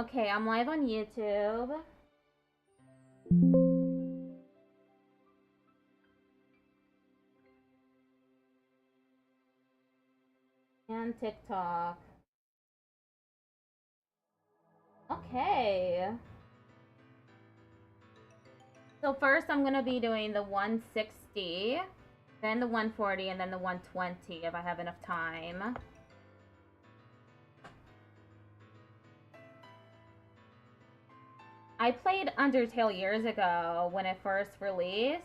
Okay, I'm live on YouTube. And TikTok. Okay. So first I'm gonna be doing the 160, then the 140, and then the 120 if I have enough time. I played Undertale years ago when it first released.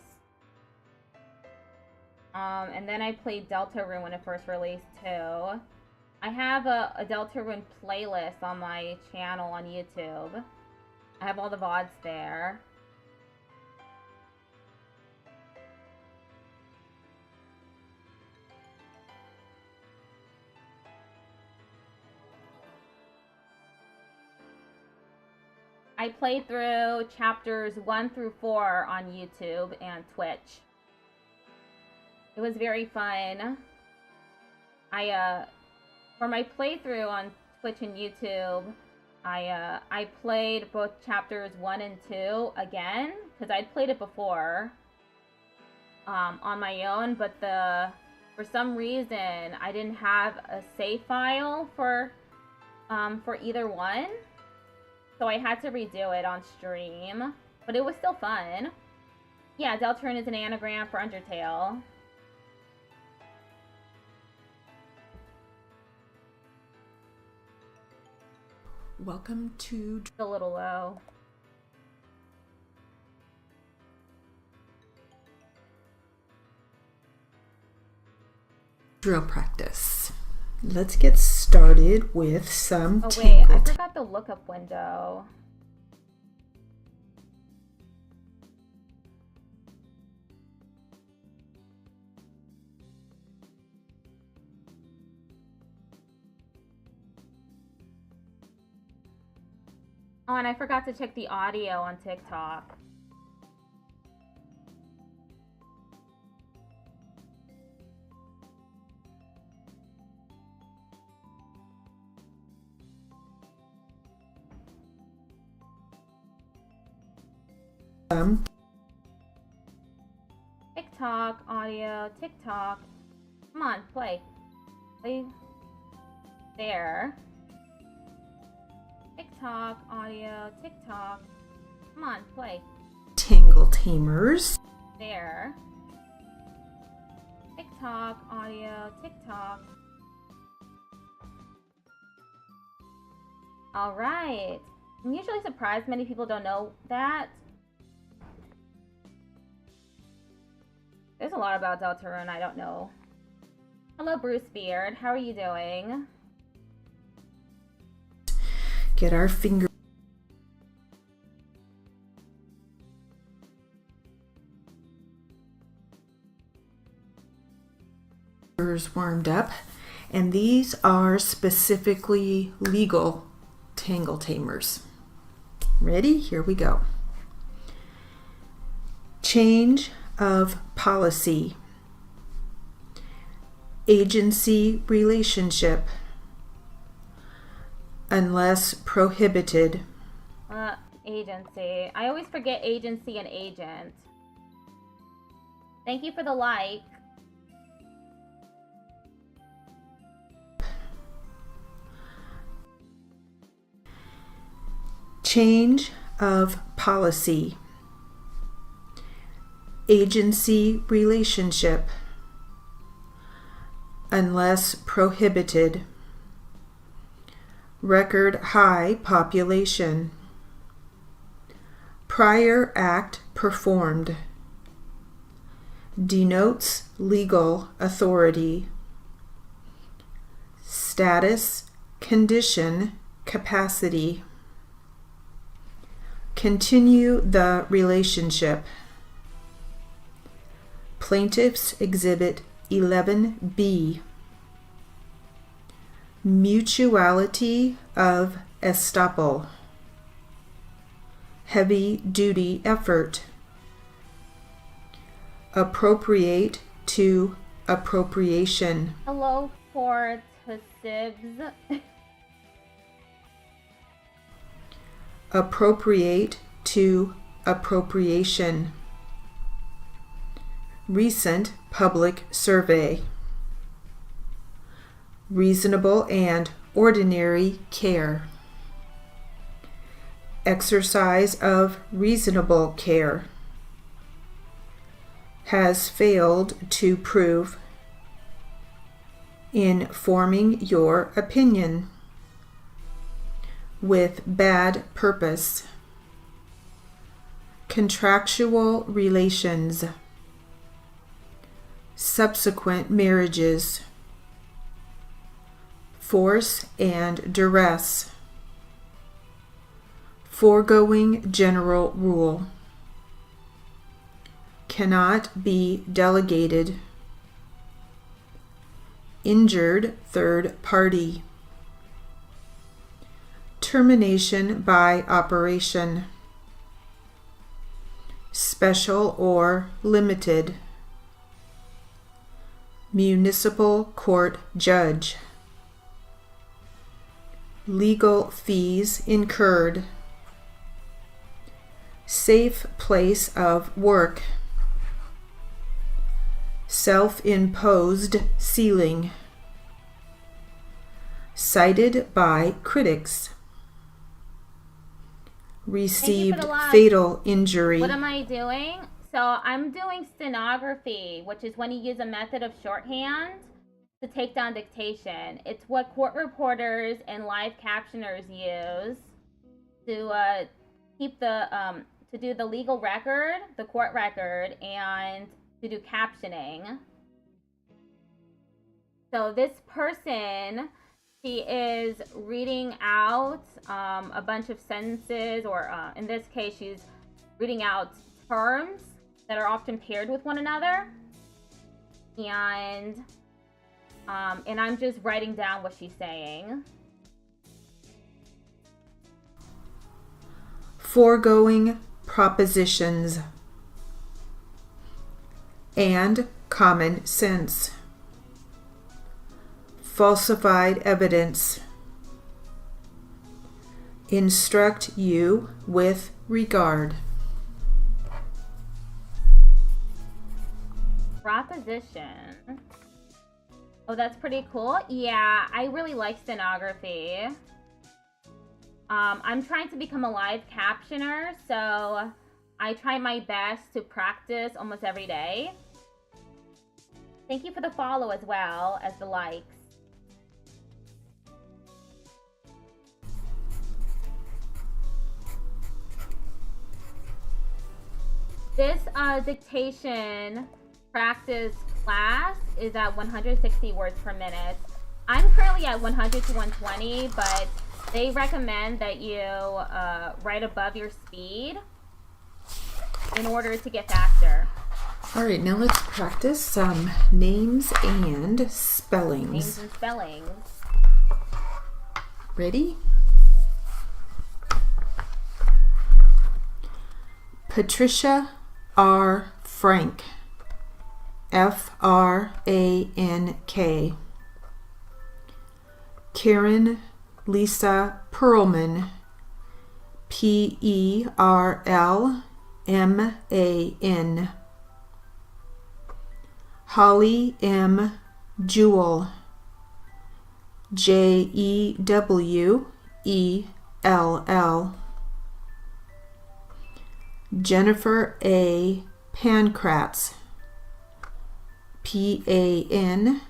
And then I played Deltarune when it first released too. I have a Deltarune playlist on my channel on YouTube. I have all the VODs there. I played through chapters 1 through 4 on YouTube and Twitch. It was very fun. For my playthrough on Twitch and YouTube, I played both chapters 1 and 2 again, because I'd played it before on my own, but for some reason I didn't have a save file for either one. So I had to redo it on stream, but it was still fun. Yeah, Deltarune is an anagram for Undertale. Welcome to A little low. drill practice. Let's get started with some Oh wait, I tangled. forgot the lookup window. Oh, and I forgot to check the audio on TikTok. TikTok, audio, TikTok. Come on, play. Play. There. TikTok, audio, TikTok. Come on, play. Tangle Tamers. There. TikTok, audio, TikTok. Alright. I'm usually surprised many people don't know that. There's a lot about Deltarune I don't know. Hello, Bruce Beard. How are you doing? Get our fingers warmed up, and these are specifically legal Tangle Tamers. Ready? Here we go. Change of policy, agency relationship, unless prohibited. Agency. I always forget agency and agent. Thank you for the like. Change of policy, agency relationship, unless prohibited. Record high population. Prior act performed. Denotes legal authority. Status, condition, capacity. Continue the relationship. Plaintiffs Exhibit 11B. Mutuality of estoppel. Heavy duty effort. Appropriate to appropriation. Hello, for Sibs. appropriate to appropriation, recent public survey, reasonable and ordinary care, exercise of reasonable care, has failed to prove, in forming your opinion, with bad purpose, contractual relations, subsequent marriages, force and duress, foregoing general rule, cannot be delegated, injured third party, termination by operation, special or limited, municipal court judge, legal fees incurred, safe place of work, self-imposed ceiling, cited by critics, received fatal injury. What am I doing? So I'm doing stenography, which is when you use a method of shorthand to take down dictation. It's what court reporters and live captioners use to keep the to do the legal record, the court record, and to do captioning. So this person, she is reading out a bunch of sentences, or in this case, she's reading out terms that are often paired with one another, and I'm just writing down what she's saying. Foregoing propositions and common sense, falsified evidence, instruct you with regard. Proposition. Oh, that's pretty cool. Yeah, I really like stenography. I'm trying to become a live captioner, so I try my best to practice almost every day. Thank you for the follow as well as the likes. This dictation practice class is at 160 words per minute. I'm currently at 100 to 120, but they recommend that you write above your speed in order to get faster. All right, now let's practice some names and spellings. Names and spellings. Ready? Patricia R. Frank, F-R-A-N-K. Karen Lisa Perlman, P-E-R-L-M-A-N. Holly M. Jewell, J-E-W-E-L-L. Jennifer A. Pancratz, P-A-N-C-R-A-T-Z.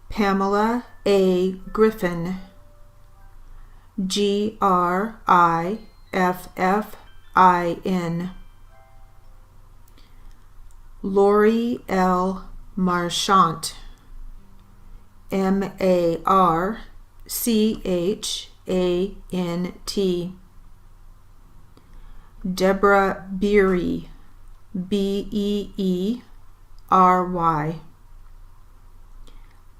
Pamela A. Griffin, G-R-I-F-F-I-N. Lori L. Marchant, M-A-R-C-H-A-N-T. Deborah Beery, B-E-E-R-Y.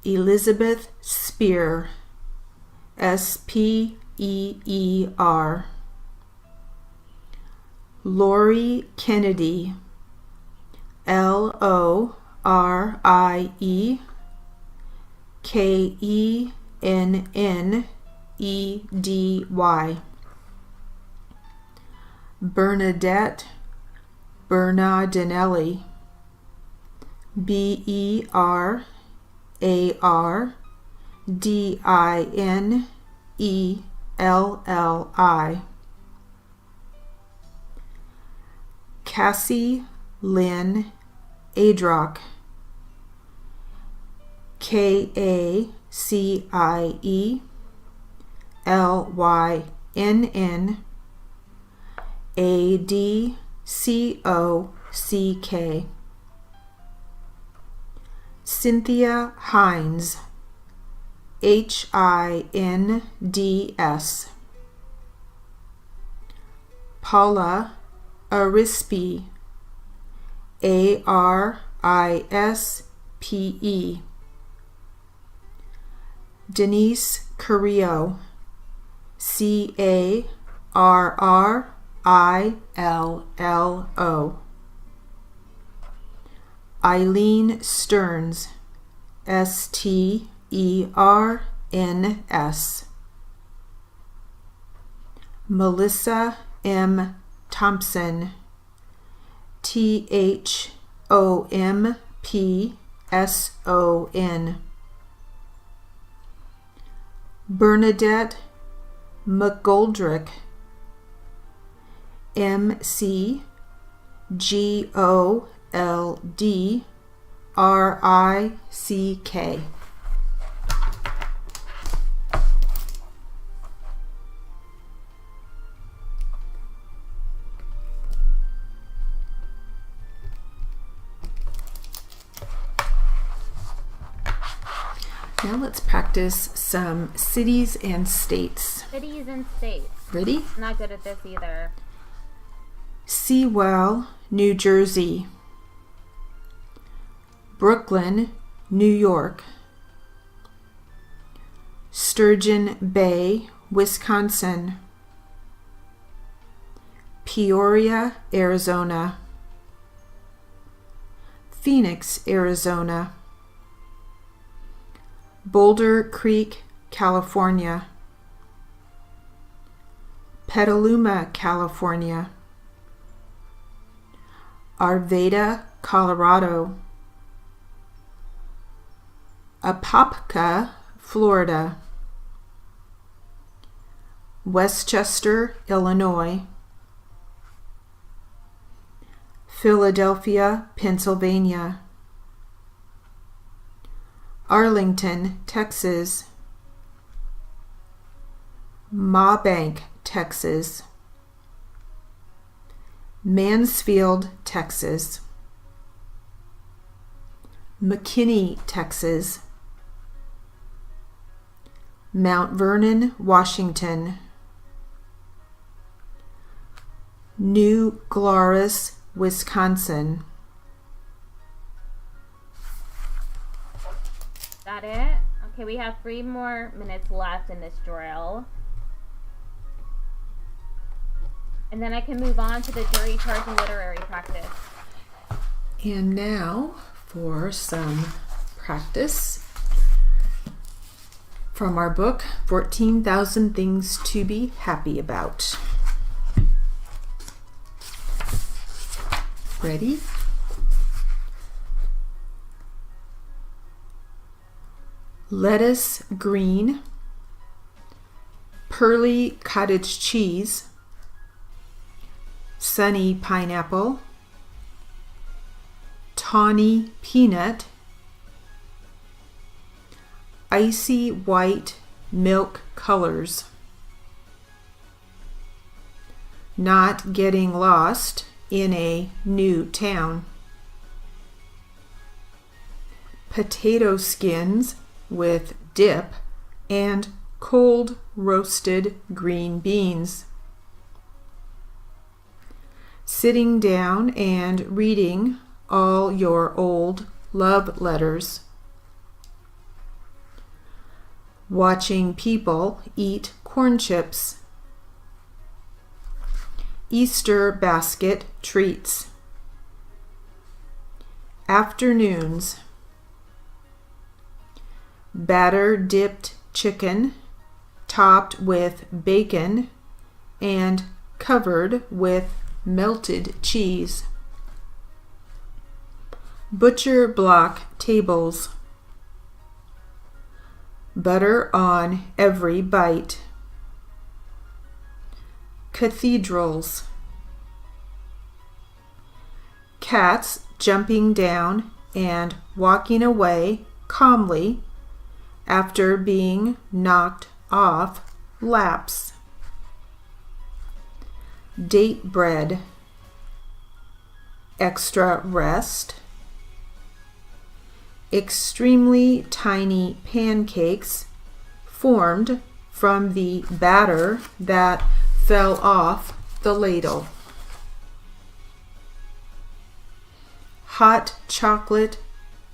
Elizabeth Spear, S-P-E-E-R. Lori Kennedy, L-O-R-I-E Kennedy. Bernadette Bernardinelli. Berardinnelli. Cassie Lynn Adrock. KaCielynnAdcock. Cynthia Hines. Hinds. Paula Arispe. Arispe. Denise Carrillo. Carrillo. Eileen Stearns. Sterns. Melissa M. Thompson. Thompson. Bernadette McGoldrick. McGoldrick. Now let's practice some cities and states. Cities and states. Ready? I'm not good at this either. Sewell, New Jersey. Brooklyn, New York. Sturgeon Bay, Wisconsin. Peoria, Arizona. Phoenix, Arizona. Boulder Creek, California. Petaluma, California. Arvada, Colorado. Apopka, Florida. Westchester, Illinois. Philadelphia, Pennsylvania. Arlington, Texas. Mabank, Texas. Mansfield, Texas. McKinney, Texas. Mount Vernon, Washington. New Glarus, Wisconsin. Got it? Okay, we have 3 more minutes left in this drill. And then I can move on to the jury charge and literary practice. And now for some practice from our book, 14,000 Things to Be Happy About. Ready? Lettuce green, pearly cottage cheese, sunny pineapple, tawny peanut, icy white milk colors, not getting lost in a new town, potato skins with dip and cold roasted green beans. Sitting down and reading all your old love letters. Watching people eat corn chips. Easter basket treats. Afternoons. batter dipped chicken topped with bacon and covered with melted cheese. Butcher block tables. Butter on every bite. Cathedrals. Cats jumping down and walking away calmly after being knocked off laps. Date bread. Extra rest. Extremely tiny pancakes formed from the batter that fell off the ladle. Hot chocolate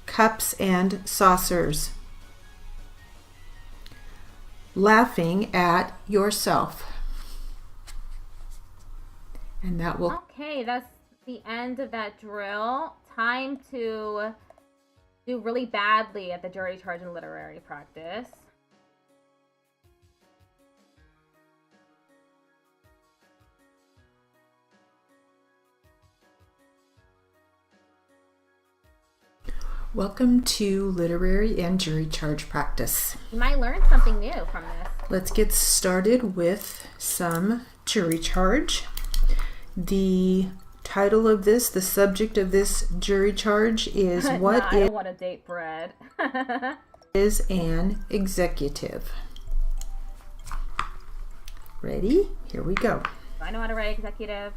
cups and saucers. Laughing at yourself. And that will... Okay, that's the end of that drill. Time to do really badly at the jury charge and literary practice. Welcome to literary and jury charge practice. You might learn something new from this. Let's get started with some jury charge. The title of this, the subject of this jury charge is what I don't want to date bread. is an executive. Ready? Here we go. I know how to write executive.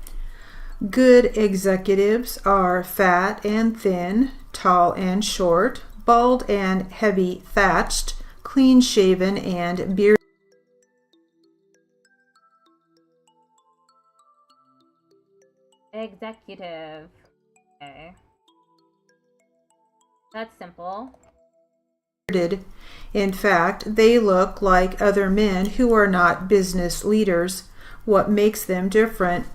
Good executives are fat and thin, tall and short, bald and heavy thatched, clean shaven and bearded. Executive. Okay. That's simple. In fact, they look like other men who are not business leaders. What makes them different?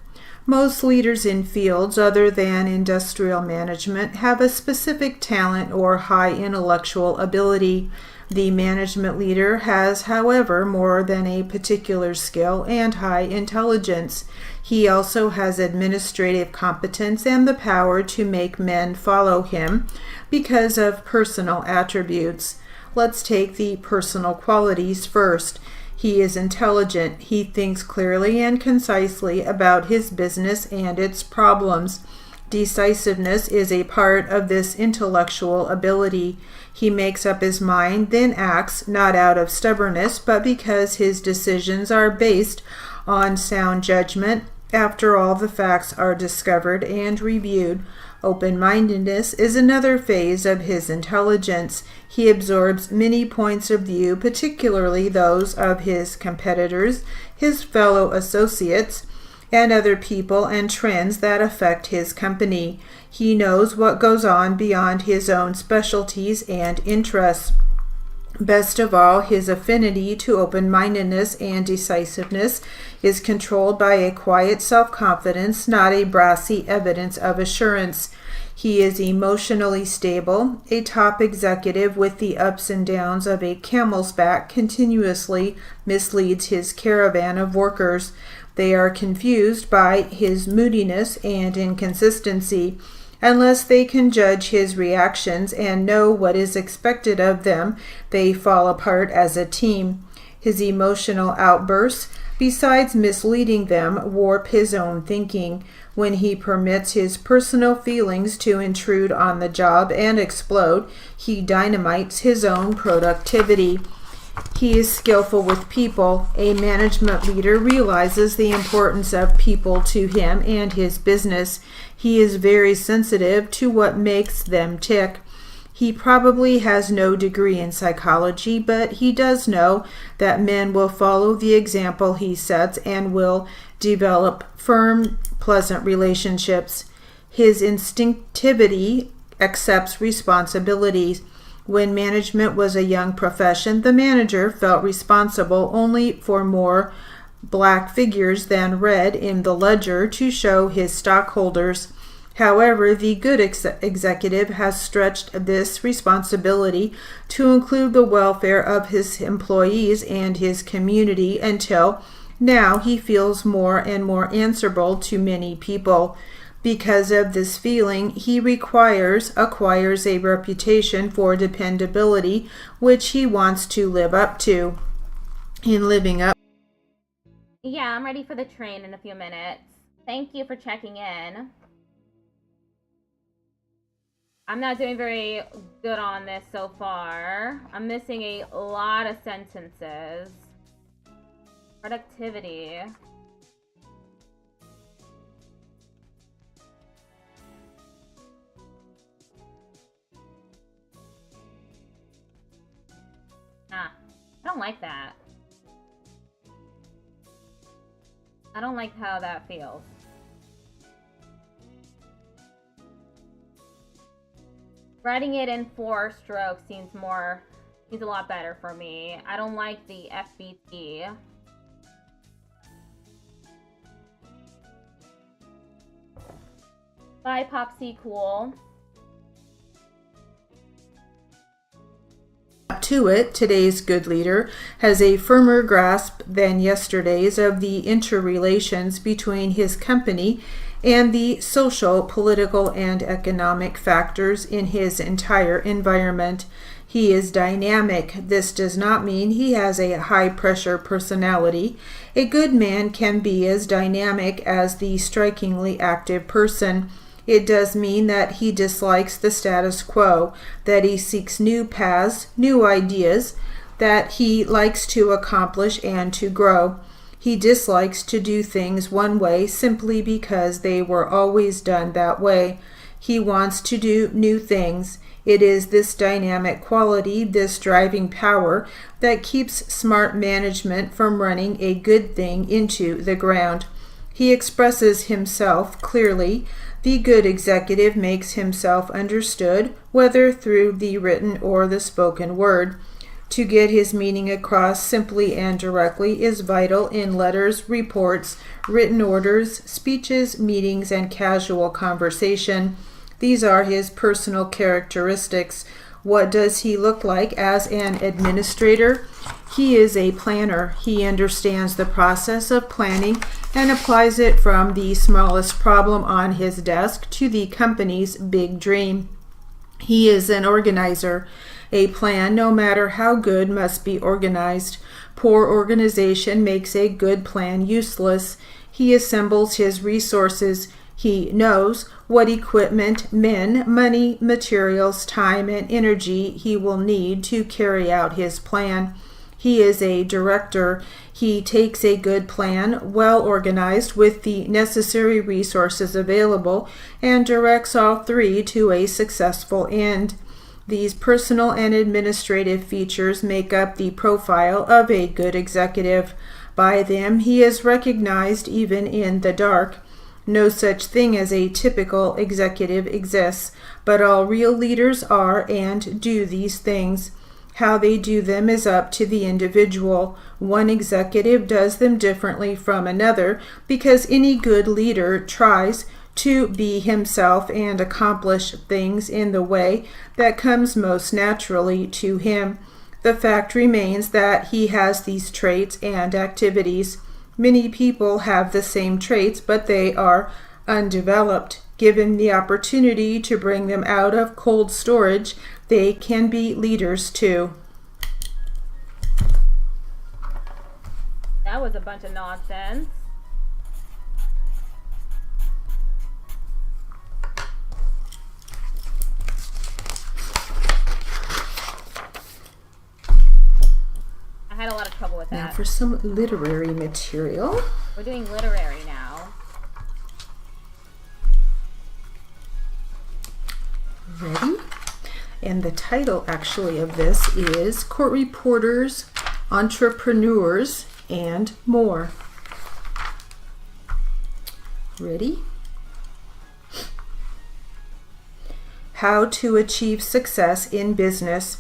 Most leaders in fields other than industrial management have a specific talent or high intellectual ability. The management leader has, however, more than a particular skill and high intelligence. He also has administrative competence and the power to make men follow him because of personal attributes. Let's take the personal qualities first. He is intelligent. He thinks clearly and concisely about his business and its problems. Decisiveness is a part of this intellectual ability. He makes up his mind, then acts, not out of stubbornness, but because his decisions are based on sound judgment after all the facts are discovered and reviewed. Open-mindedness is another phase of his intelligence. He absorbs many points of view, particularly those of his competitors, his fellow associates, and other people and trends that affect his company. He knows what goes on beyond his own specialties and interests. Best of all, his affinity to open-mindedness and decisiveness is controlled by a quiet self-confidence, not a brassy evidence of assurance. He is emotionally stable. A top executive with the ups and downs of a camel's back continuously misleads his caravan of workers. They are confused by his moodiness and inconsistency. Unless they can judge his reactions and know what is expected of them, they fall apart as a team. His emotional outbursts, besides misleading them, warp his own thinking. When he permits his personal feelings to intrude on the job and explode, he dynamites his own productivity. He is skillful with people. A management leader realizes the importance of people to him and his business. He is very sensitive to what makes them tick. He probably has no degree in psychology, but he does know that men will follow the example he sets and will develop firm, pleasant relationships. His instinctivity accepts responsibilities. When management was a young profession, the manager felt responsible only for more black figures than red in the ledger to show his stockholders. However, the good executive has stretched this responsibility to include the welfare of his employees and his community until now he feels more and more answerable to many people. Because of this feeling, he acquires a reputation for dependability, which he wants to live up to. In living up. Yeah, I'm ready for the train in a few minutes. Thank you for checking in. I'm not doing very good on this so far. I'm missing a lot of sentences. Productivity. I don't like that. I don't like how that feels. Writing it in 4 strokes seems a lot better for me. I don't like the FBT. Bye, Popsy Cool. To it, today's good leader has a firmer grasp than yesterday's of the interrelations between his company and the social, political, and economic factors in his entire environment. He is dynamic. This does not mean he has a high-pressure personality. A good man can be as dynamic as the strikingly active person. It does mean that he dislikes the status quo, that he seeks new paths, new ideas, that he likes to accomplish and to grow. He dislikes to do things one way simply because they were always done that way. He wants to do new things. It is this dynamic quality, this driving power, that keeps smart management from running a good thing into the ground. He expresses himself clearly. The good executive makes himself understood, whether through the written or the spoken word. To get his meaning across simply and directly is vital in letters, reports, written orders, speeches, meetings, and casual conversation. These are his personal characteristics. What does he look like as an administrator? He is a planner. He understands the process of planning and applies it from the smallest problem on his desk to the company's big dream. He is an organizer. A plan, no matter how good, must be organized. Poor organization makes a good plan useless. He assembles his resources. He knows what equipment, men, money, materials, time, and energy he will need to carry out his plan. He is a director. He takes a good plan, well organized with the necessary resources available, and directs all 3 to a successful end. These personal and administrative features make up the profile of a good executive. By them, he is recognized even in the dark. No such thing as a typical executive exists, but all real leaders are and do these things. How they do them is up to the individual. One executive does them differently from another because any good leader tries to be himself and accomplish things in the way that comes most naturally to him. The fact remains that he has these traits and activities. Many people have the same traits, but they are undeveloped. Given the opportunity to bring them out of cold storage, they can be leaders too. That was a bunch of nonsense. I had a lot of trouble with that. Now for some literary material. We're doing literary now. Ready? And the title actually of this is Court Reporters, Entrepreneurs, and More. Ready? How to achieve success in business.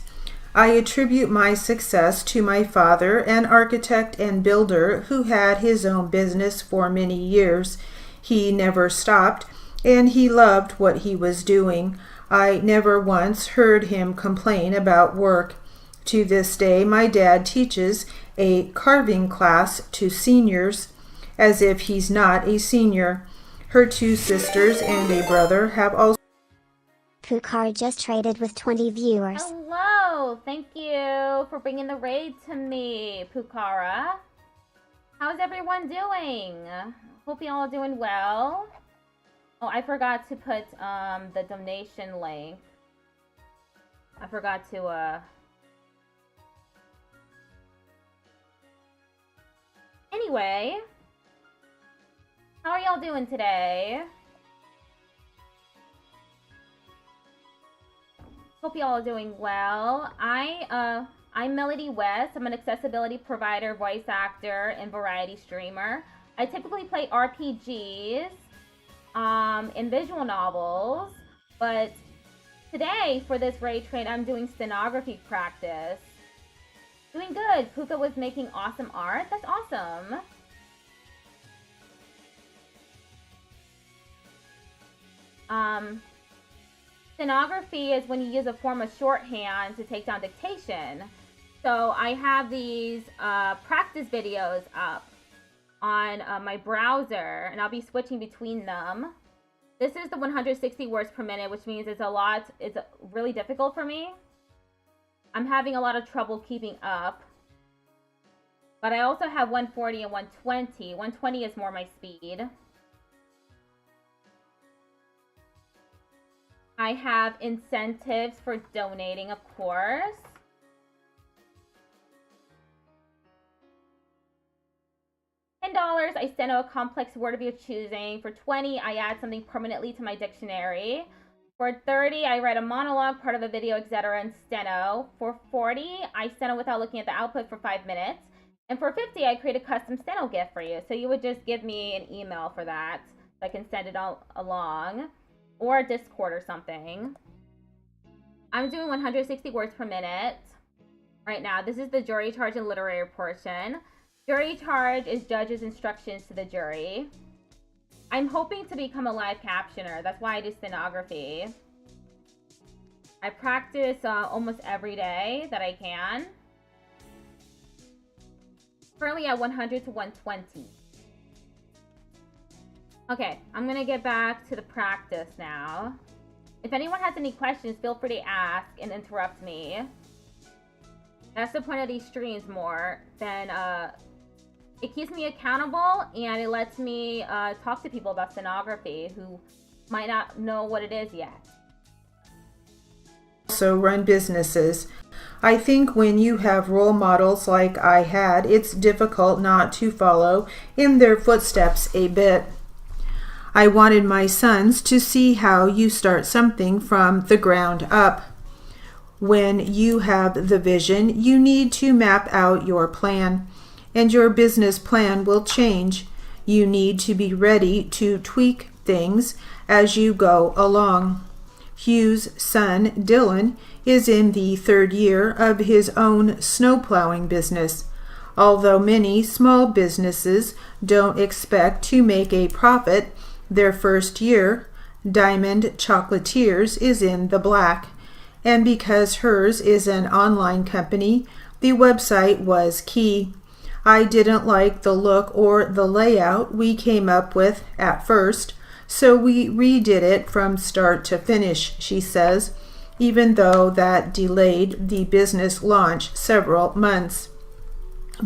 I attribute my success to my father, an architect and builder who had his own business for many years. He never stopped. and he loved what he was doing. I never once heard him complain about work. To this day, my dad teaches a carving class to seniors as if he's not a senior. Her 2 sisters and a brother have also... Pukar just traded with 20 viewers. Hello! Thank you for bringing the raid to me, Pukara. How's everyone doing? Hope you all are doing well. Oh, I forgot to put the donation link. I forgot to Anyway, how are y'all doing today? Hope y'all are doing well. I'm Melody Wisp. I'm an accessibility provider, voice actor, and variety streamer. I typically play RPGs and visual novels, but today for this raid trade, I'm doing stenography practice. Doing good. Puka was making awesome art. That's awesome. Stenography is when you use a form of shorthand to take down dictation. So I have these practice videos up on my browser, and I'll be switching between them. This is the 160 words per minute, which means it's really difficult for me. I'm having a lot of trouble keeping up. But I also have 140 and 120. 120 is more my speed. I have incentives for donating, of course. $10, I steno a complex word of your choosing. For 20, I add something permanently to my dictionary. For 30, I write a monologue, part of a video, etc. in steno. For 40, I steno without looking at the output for 5 minutes. And for 50, I create a custom steno GIF for you. So you would just give me an email for that, so I can send it all along. Or a Discord or something. I'm doing 160 words per minute right now. This is the jury charge and literary portion. Jury charge is judge's instructions to the jury. I'm hoping to become a live captioner. That's why I do stenography. I practice almost every day that I can. Currently at 100 to 120. Okay, I'm gonna get back to the practice now. If anyone has any questions, feel free to ask and interrupt me. That's the point of these streams more than it keeps me accountable, and it lets me talk to people about stenography who might not know what it is yet. Also run businesses. I think when you have role models like I had, it's difficult not to follow in their footsteps a bit. I wanted my sons to see how you start something from the ground up. When you have the vision, you need to map out your plan, and your business plan will change. You need to be ready to tweak things as you go along. Hugh's son, Dylan, is in the 3rd year of his own snowplowing business. Although many small businesses don't expect to make a profit their first year, Diamond Chocolatiers is in the black. And because hers is an online company, the website was key. I didn't like the look or the layout we came up with at first, so we redid it from start to finish, she says, even though that delayed the business launch several months.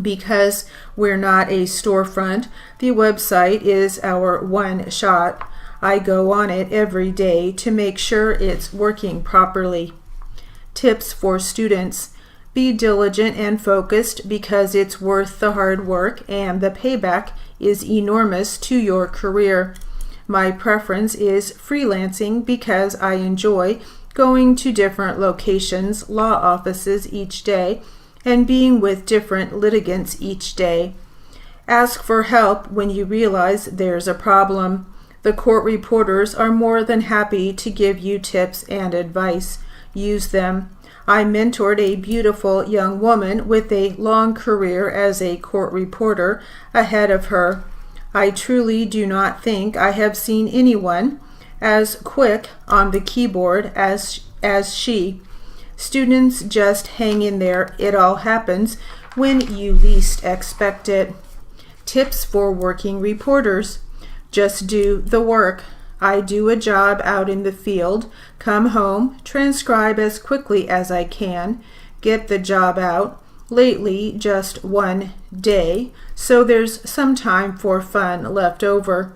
Because we're not a storefront, the website is our one shot. I go on it every day to make sure it's working properly. Tips for students. Be diligent and focused because it's worth the hard work and the payback is enormous to your career. My preference is freelancing because I enjoy going to different locations, law offices each day, and being with different litigants each day. Ask for help when you realize there's a problem. The court reporters are more than happy to give you tips and advice. Use them. I mentored a beautiful young woman with a long career as a court reporter ahead of her. I truly do not think I have seen anyone as quick on the keyboard as she. Students, just hang in there. It all happens when you least expect it. Tips for working reporters. Just do the work. I do a job out in the field, come home, transcribe as quickly as I can, get the job out. Lately, just one day, so there's some time for fun left over.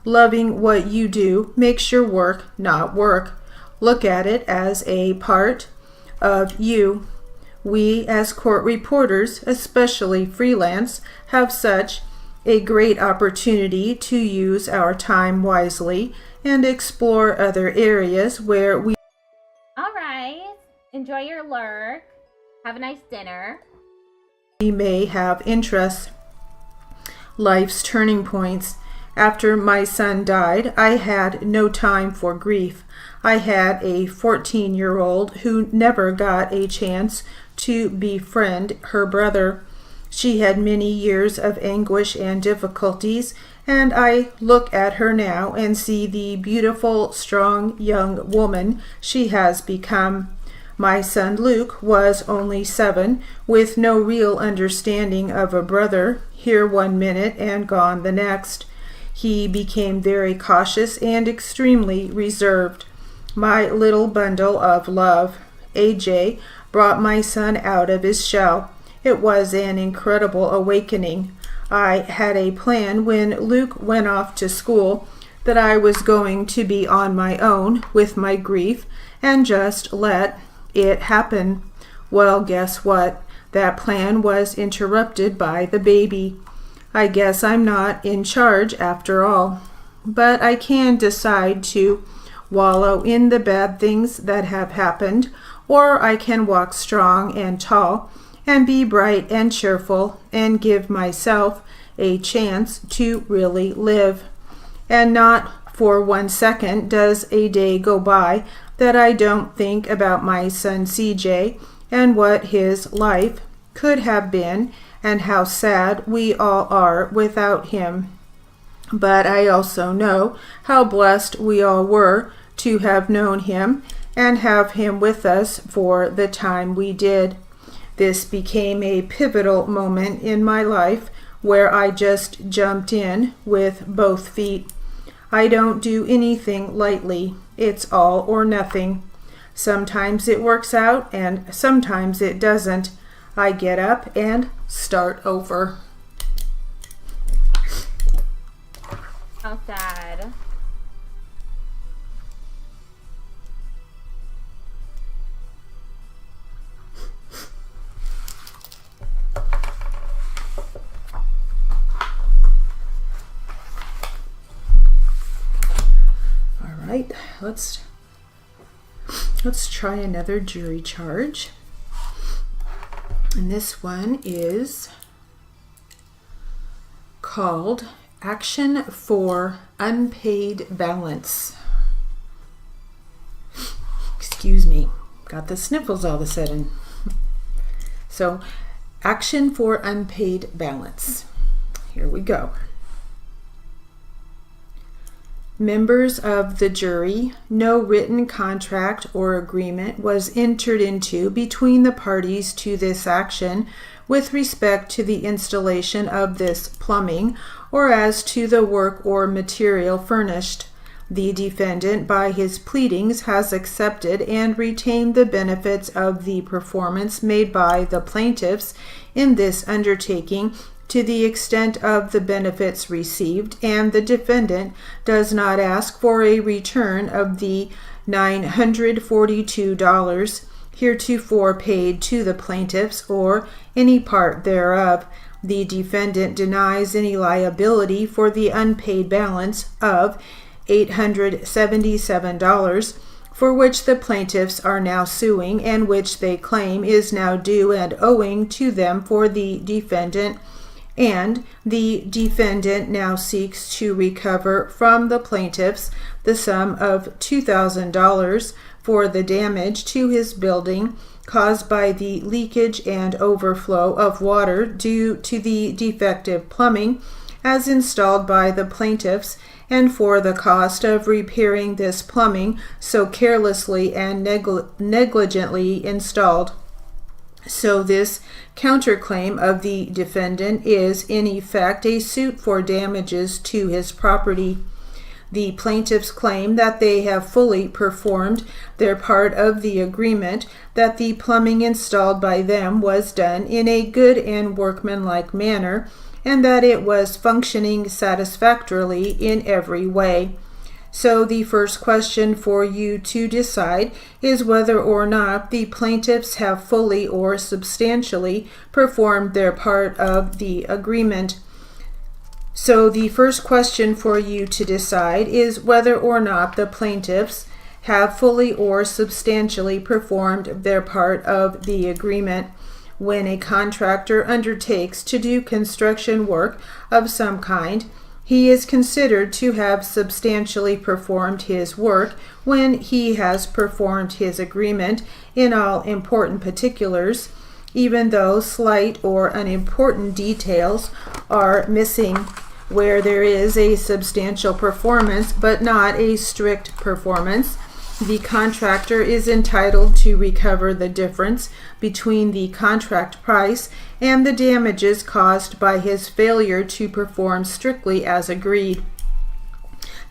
Loving what you do makes your work not work. Look at it as a part of you. We, as court reporters, especially freelance, have such a great opportunity to use our time wisely and explore other areas where we... All right. Enjoy your lurk. Have a nice dinner. We may have interests. Life's turning points. After my son died, I had no time for grief. I had a 14-year-old who never got a chance to befriend her brother. She had many years of anguish and difficulties, and I look at her now and see the beautiful, strong young woman she has become. My son Luke was only 7, with no real understanding of a brother, here one minute and gone the next. He became very cautious and extremely reserved. My little bundle of love, AJ, brought my son out of his shell. It was an incredible awakening. I had a plan when Luke went off to school that I was going to be on my own with my grief and just let it happened. Well, guess what? That plan was interrupted by the baby. I guess I'm not in charge after all, but I can decide to wallow in the bad things that have happened, or I can walk strong and tall and be bright and cheerful and give myself a chance to really live. And not for 1 second does a day go by that I don't think about my son CJ and what his life could have been and how sad we all are without him. But I also know how blessed we all were to have known him and have him with us for the time we did. This became a pivotal moment in my life where I just jumped in with both feet. I don't do anything lightly. It's all or nothing. Sometimes it works out and sometimes it doesn't. I get up and start over. How sad. All right, let's try another jury charge. And this one is called Action for Unpaid Balance. Excuse me, got the sniffles all of a sudden. So, action for unpaid balance. Here we go. Members of the jury, no written contract or agreement was entered into between the parties to this action with respect to the installation of this plumbing or as to the work or material furnished. The defendant, by his pleadings, has accepted and retained the benefits of the performance made by the plaintiffs in this undertaking to the extent of the benefits received, and the defendant does not ask for a return of the $942 heretofore paid to the plaintiffs or any part thereof. The defendant denies any liability for the unpaid balance of $877 for which the plaintiffs are now suing and which they claim is now due and owing to them for the defendant, and the defendant now seeks to recover from the plaintiffs the sum of $2,000 for the damage to his building caused by the leakage and overflow of water due to the defective plumbing as installed by the plaintiffs and for the cost of repairing this plumbing so carelessly and negligently installed. So this counterclaim of the defendant is in effect a suit for damages to his property. The plaintiffs claim that they have fully performed their part of the agreement, that the plumbing installed by them was done in a good and workmanlike manner, and that it was functioning satisfactorily in every way. So the first question for you to decide is whether or not the plaintiffs have fully or substantially performed their part of the agreement. So the first question for you to decide is whether or not the plaintiffs have fully or substantially performed their part of the agreement. When a contractor undertakes to do construction work of some kind, he is considered to have substantially performed his work when he has performed his agreement in all important particulars, even though slight or unimportant details are missing. Where there is a substantial performance but not a strict performance, the contractor is entitled to recover the difference between the contract price and the damages caused by his failure to perform strictly as agreed.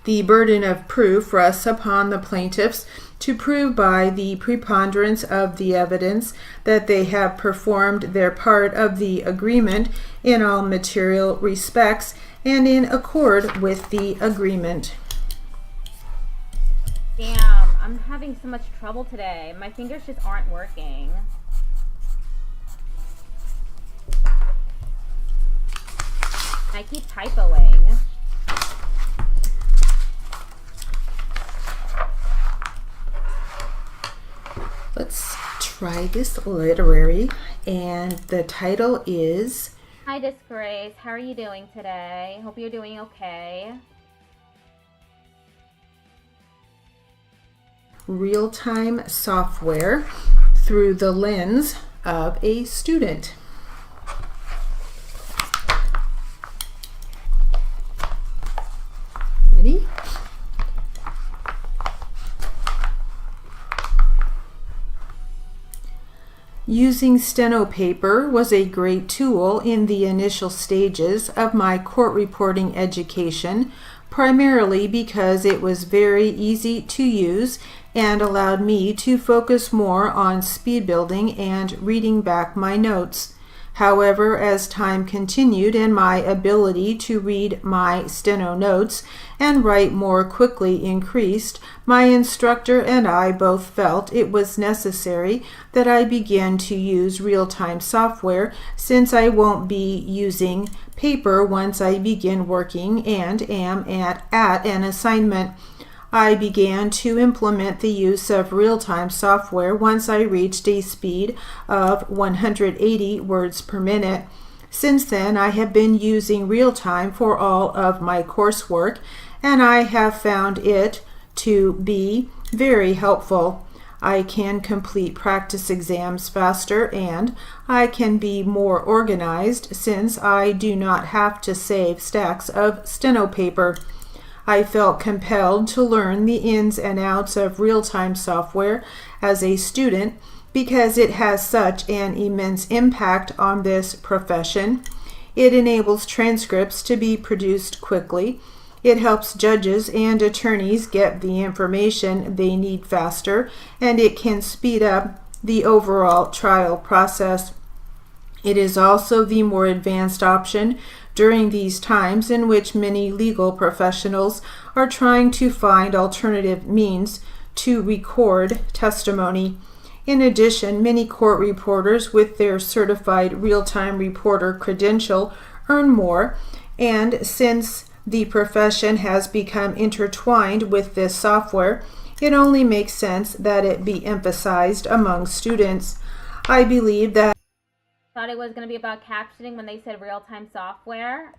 The burden of proof rests upon the plaintiffs to prove by the preponderance of the evidence that they have performed their part of the agreement in all material respects and in accord with the agreement. Damn, I'm having so much trouble today. My fingers just aren't working. I keep typoing. Let's try this literary, and the title is Hi Disgrace, how are you doing today? Hope you're doing okay. Real-time software through the lens of a student. Ready? Using steno paper was a great tool in the initial stages of my court reporting education, primarily because it was very easy to use and allowed me to focus more on speed building and reading back my notes. However, as time continued and my ability to read my steno notes and write more quickly increased, my instructor and I both felt it was necessary that I begin to use real-time software, since I won't be using paper once I begin working and am at an assignment. I began to implement the use of real-time software once I reached a speed of 180 words per minute. Since then, I have been using real-time for all of my coursework, and I have found it to be very helpful. I can complete practice exams faster, and I can be more organized since I do not have to save stacks of steno paper. I felt compelled to learn the ins and outs of real-time software as a student because it has such an immense impact on this profession. It enables transcripts to be produced quickly. It helps judges and attorneys get the information they need faster, and it can speed up the overall trial process. It is also the more advanced option during these times in which many legal professionals are trying to find alternative means to record testimony. In addition, many court reporters with their certified real-time reporter credential earn more, and since the profession has become intertwined with this software, it only makes sense that it be emphasized among students. I believe that Thought it was going to be about captioning when they said real-time software.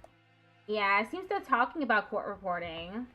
Yeah, it seems they're talking about court reporting.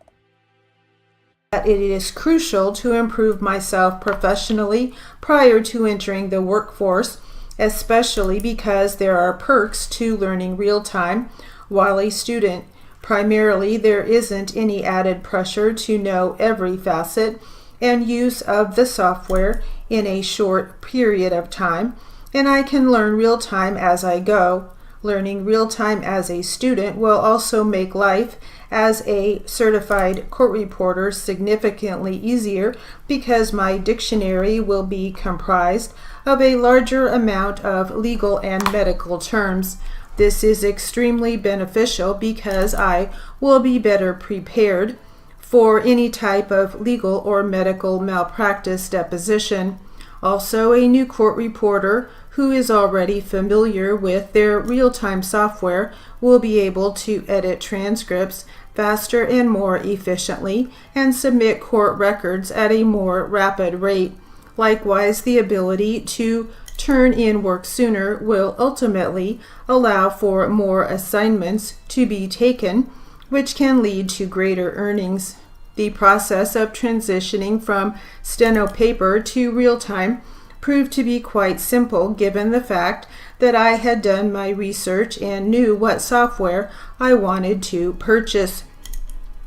It is crucial to improve myself professionally prior to entering the workforce, especially because there are perks to learning real-time while a student. Primarily, there isn't any added pressure to know every facet and use of the software in a short period of time, and I can learn real time as I go. Learning real time as a student will also make life as a certified court reporter significantly easier because my dictionary will be comprised of a larger amount of legal and medical terms. This is extremely beneficial because I will be better prepared for any type of legal or medical malpractice deposition. Also, a new court reporter who is already familiar with their real-time software will be able to edit transcripts faster and more efficiently and submit court records at a more rapid rate. Likewise, the ability to turn in work sooner will ultimately allow for more assignments to be taken, which can lead to greater earnings. The process of transitioning from steno paper to real-time proved to be quite simple given the fact that I had done my research and knew what software I wanted to purchase.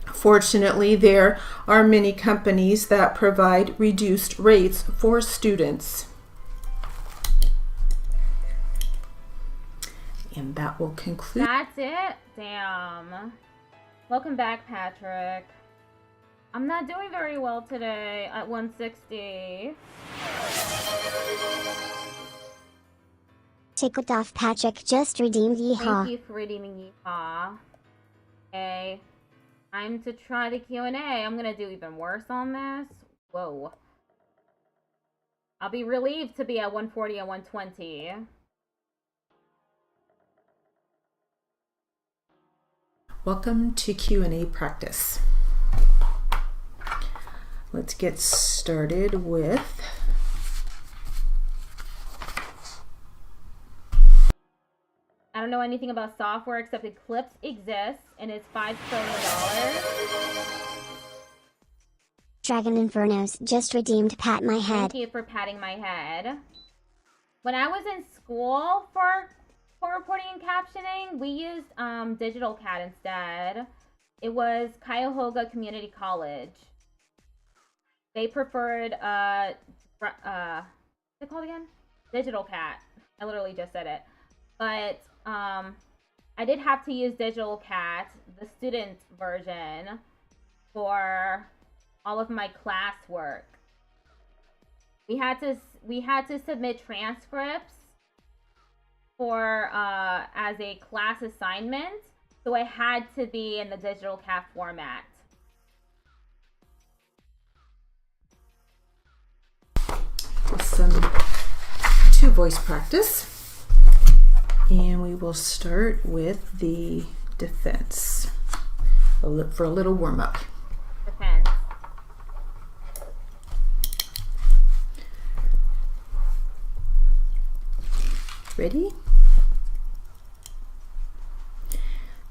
Fortunately, there are many companies that provide reduced rates for students. And that will conclude. That's it? Damn. Welcome back, Patrick. I'm not doing very well today at 160. Ticked off Patrick just redeemed yeehaw. Thank you for redeeming yeehaw. Okay. Time to try the Q&A. I'm gonna do even worse on this. Whoa. I'll be relieved to be at 140 and 120. Welcome to Q&A practice. Let's get started with I don't know anything about software except Eclipse exists and it's $5 trillion. Dragon Infernos just redeemed pat my head. Thank you for patting my head. When I was in school for reporting and captioning, we used Digital Cat instead. It was Cuyahoga Community College. They preferred what's it called again? Digital Cat. I literally just said it. But I did have to use Digital Cat, the student version, for all of my classwork. We had to submit transcripts for as a class assignment, so I had to be in the Digital Cat format. some two voice practice. And we will start with the defense for a little warm up. Defense. Ready?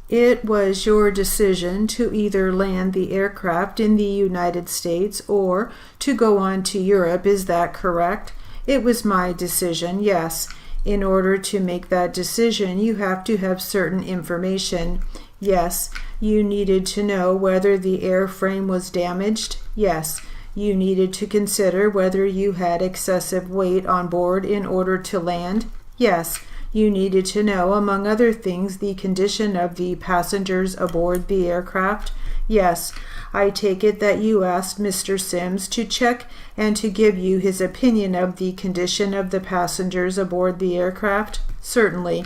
It was your decision to either land the aircraft in the United States or to go on to Europe, is that correct? It was my decision, yes. In order to make that decision, you have to have certain information. Yes. You needed to know whether the airframe was damaged. Yes. You needed to consider whether you had excessive weight on board in order to land. Yes. You needed to know, among other things, the condition of the passengers aboard the aircraft. Yes. I take it that you asked Mr. Sims to check and to give you his opinion of the condition of the passengers aboard the aircraft? Certainly.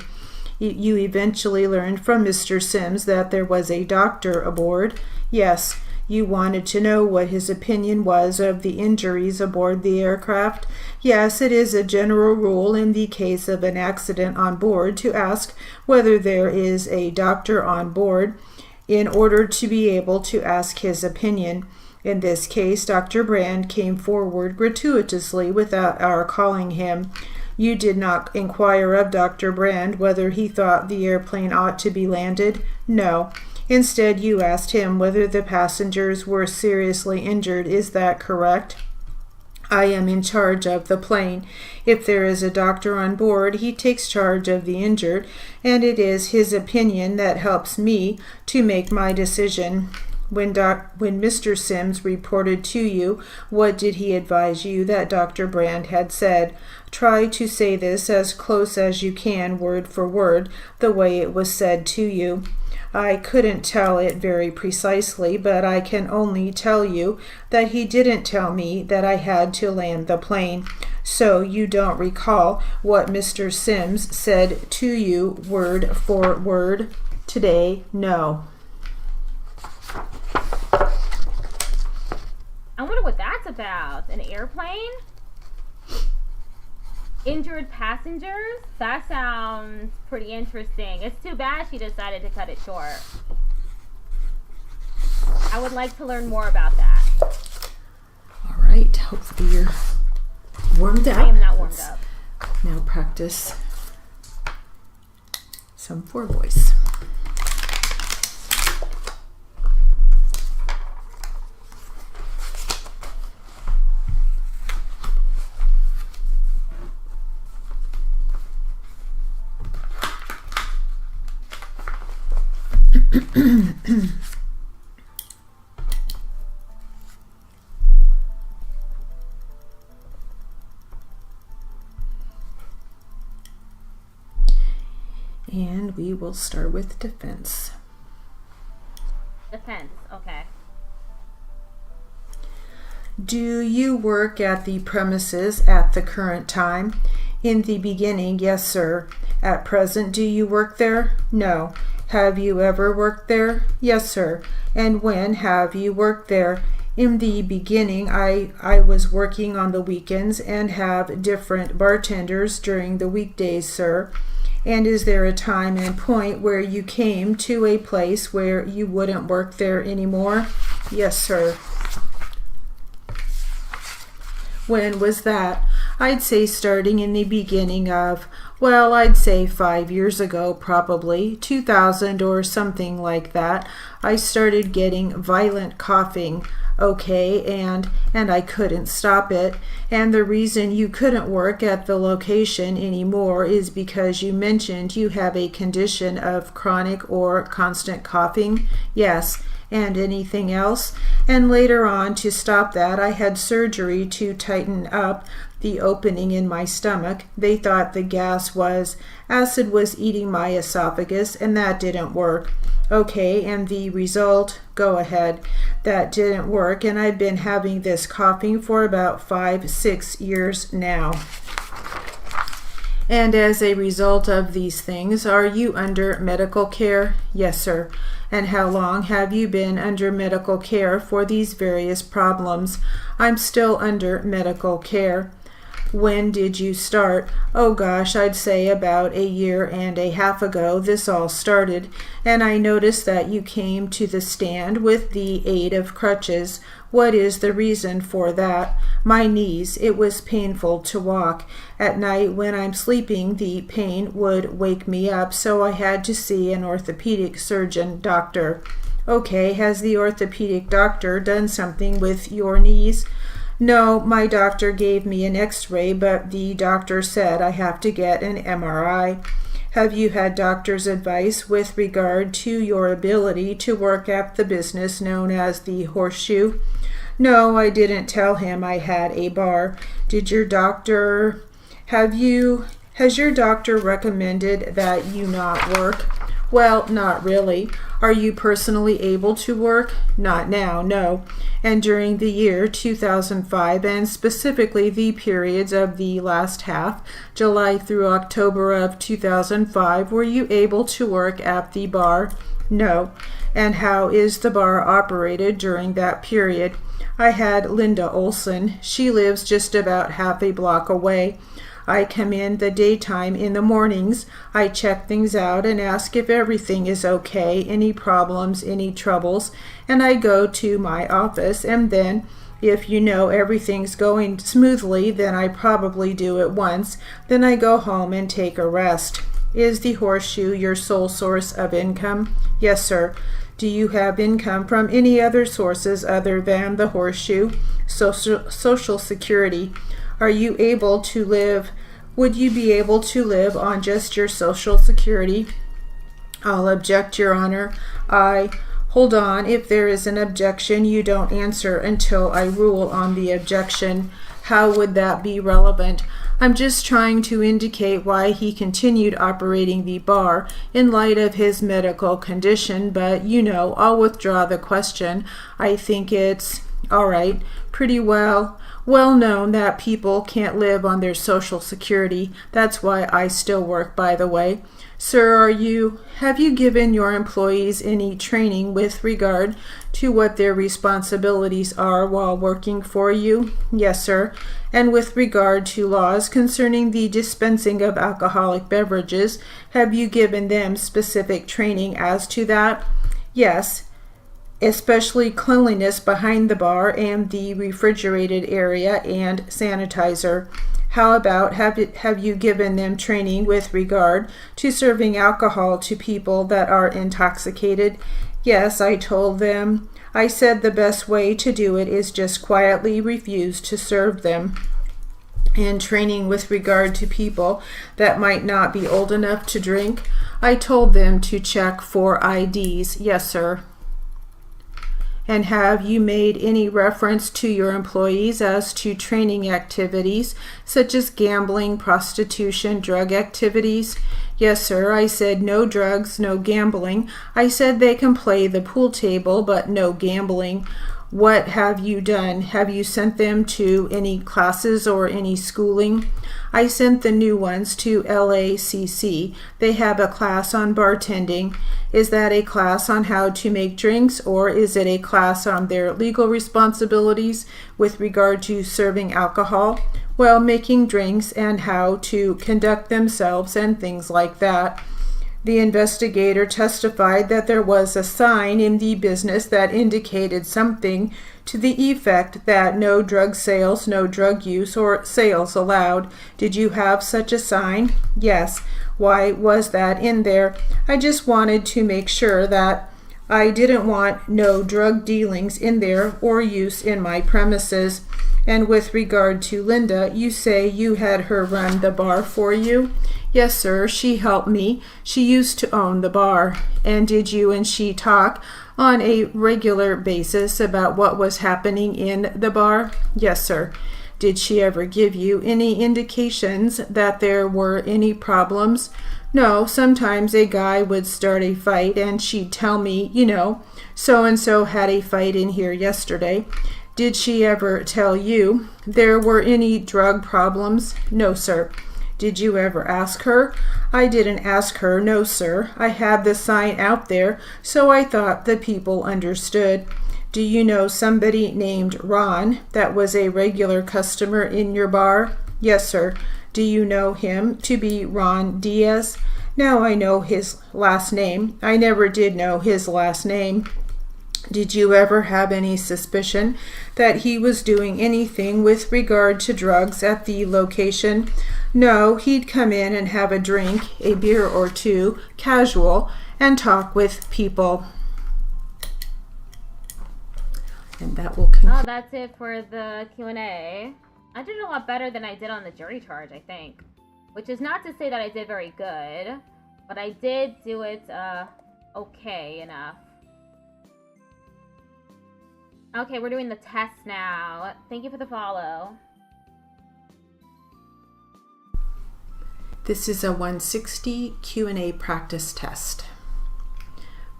You eventually learned from Mr. Sims that there was a doctor aboard? Yes. You wanted to know what his opinion was of the injuries aboard the aircraft? Yes, it is a general rule in the case of an accident on board to ask whether there is a doctor on board in order to be able to ask his opinion. In this case, Dr. Brand came forward gratuitously without our calling him. You did not inquire of Dr. Brand whether he thought the airplane ought to be landed? No. Instead, you asked him whether the passengers were seriously injured. Is that correct? I am in charge of the plane. If there is a doctor on board, he takes charge of the injured, and it is his opinion that helps me to make my decision. When Mr. Sims reported to you, what did he advise you that Dr. Brand had said? Try to say this as close as you can, word for word, the way it was said to you. I couldn't tell it very precisely, but I can only tell you that he didn't tell me that I had to land the plane. So you don't recall what Mr. Sims said to you word for word today? No. I wonder what that's about. An airplane? Injured passengers? That sounds pretty interesting. It's too bad she decided to cut it short. I would like to learn more about that. All right, hopefully you're warmed up. I am not warmed up. Now practice some for voice. And we will start with defense. Defense, okay. Do you work at the premises at the current time? In the beginning, yes, sir. At present, do you work there? No. Have you ever worked there? Yes, sir. And when have you worked there? In the beginning, I was working on the weekends and have different bartenders during the weekdays, sir. And is there a time and point where you came to a place where you wouldn't work there anymore? Yes, sir. When was that? I'd say starting in the beginning of, well, I'd say 5 years ago, probably 2000 or something like that. I started getting violent coughing. Okay, and I couldn't stop it. And the reason you couldn't work at the location anymore is because you mentioned you have a condition of chronic or constant coughing. Yes. And anything else? And later on, to stop that, I had surgery to tighten up the opening in my stomach. They thought the gas was acid was eating my esophagus, and that didn't work. Okay, and the result? Go ahead. That didn't work, and I've been having this coughing for about 5-6 years now. And as a result of these things, are you under medical care? Yes, sir. And how long have you been under medical care for these various problems? I'm still under medical care. When did you start? Oh gosh, I'd say about 1.5 years ago this all started, and I noticed that you came to the stand with the aid of crutches. What is the reason for that? My knees. It was painful to walk. At night when I'm sleeping, the pain would wake me up, so I had to see an orthopedic surgeon doctor. Okay, has the orthopedic doctor done something with your knees? No, my doctor gave me an x-ray, but the doctor said I have to get an MRI. Have you had doctor's advice with regard to your ability to work at the business known as the Horseshoe? No, I didn't tell him I had a bar. Has your doctor recommended that you not work? Well, not really. Are you personally able to work? Not now, no. And during the year 2005, and specifically the periods of the last half, July through October of 2005, were you able to work at the bar? No. And how is the bar operated during that period? I had Linda Olson. She lives just about half a block away. I come in the daytime in the mornings. I check things out and ask if everything is okay, any problems, any troubles, and I go to my office, and then if everything's going smoothly, then I probably do it once. Then I go home and take a rest. Is the Horseshoe your sole source of income? Yes, sir. Do you have income from any other sources other than the horseshoe, social security? Are you able to live? Would you be able to live on just your social security? I'll object, Your Honor. Hold on. If there is an objection, you don't answer until I rule on the objection. How would that be relevant? I'm just trying to indicate why he continued operating the bar in light of his medical condition, but you know, I'll withdraw the question. I think it's all right, pretty well known that people can't live on their social security. That's why I still work, by the way. Sir, have you given your employees any training with regard to what their responsibilities are while working for you? Yes, sir. And with regard to laws concerning the dispensing of alcoholic beverages, have you given them specific training as to that? Yes, especially cleanliness behind the bar and the refrigerated area and sanitizer. How about have you given them training with regard to serving alcohol to people that are intoxicated? Yes, I told them. I said the best way to do it is just quietly refuse to serve them. And training with regard to people that might not be old enough to drink, I told them to check for IDs. Yes, sir. And have you made any reference to your employees as to training activities such as gambling, prostitution, drug activities? Yes, sir. I said no drugs, no gambling. I said they can play the pool table, but no gambling. What have you done? Have you sent them to any classes or any schooling? I sent the new ones to LACC. They have a class on bartending. Is that a class on how to make drinks, or is it a class on their legal responsibilities with regard to serving alcohol? Well, making drinks and how to conduct themselves and things like that. The investigator testified that there was a sign in the business that indicated something to the effect that no drug sales, no drug use or sales allowed. Did you have such a sign? Yes. Why was that in there? I just wanted to make sure that I didn't want no drug dealings in there or use in my premises. And with regard to Linda, you say you had her run the bar for you? Yes, sir. She helped me. She used to own the bar. And did you and she talk on a regular basis about what was happening in the bar? Yes, sir. Did she ever give you any indications that there were any problems? No, sometimes a guy would start a fight and she'd tell me, you know, so-and-so had a fight in here yesterday. Did she ever tell you there were any drug problems? No, sir. Did you ever ask her? I didn't ask her, no, sir. I had the sign out there, so I thought the people understood. Do you know somebody named Ron that was a regular customer in your bar? Yes, sir. Do you know him to be Ron Diaz? Now I know his last name. I never did know his last name. Did you ever have any suspicion that he was doing anything with regard to drugs at the location? No, he'd come in and have a drink, a beer or two, casual, and talk with people. And that will conclude. Oh, that's it for the Q&A. I did a lot better than I did on the jury charge, I think. Which is not to say that I did very good, but I did do it okay enough. Okay, we're doing the test now. Thank you for the follow. This is a 160 Q&A practice test.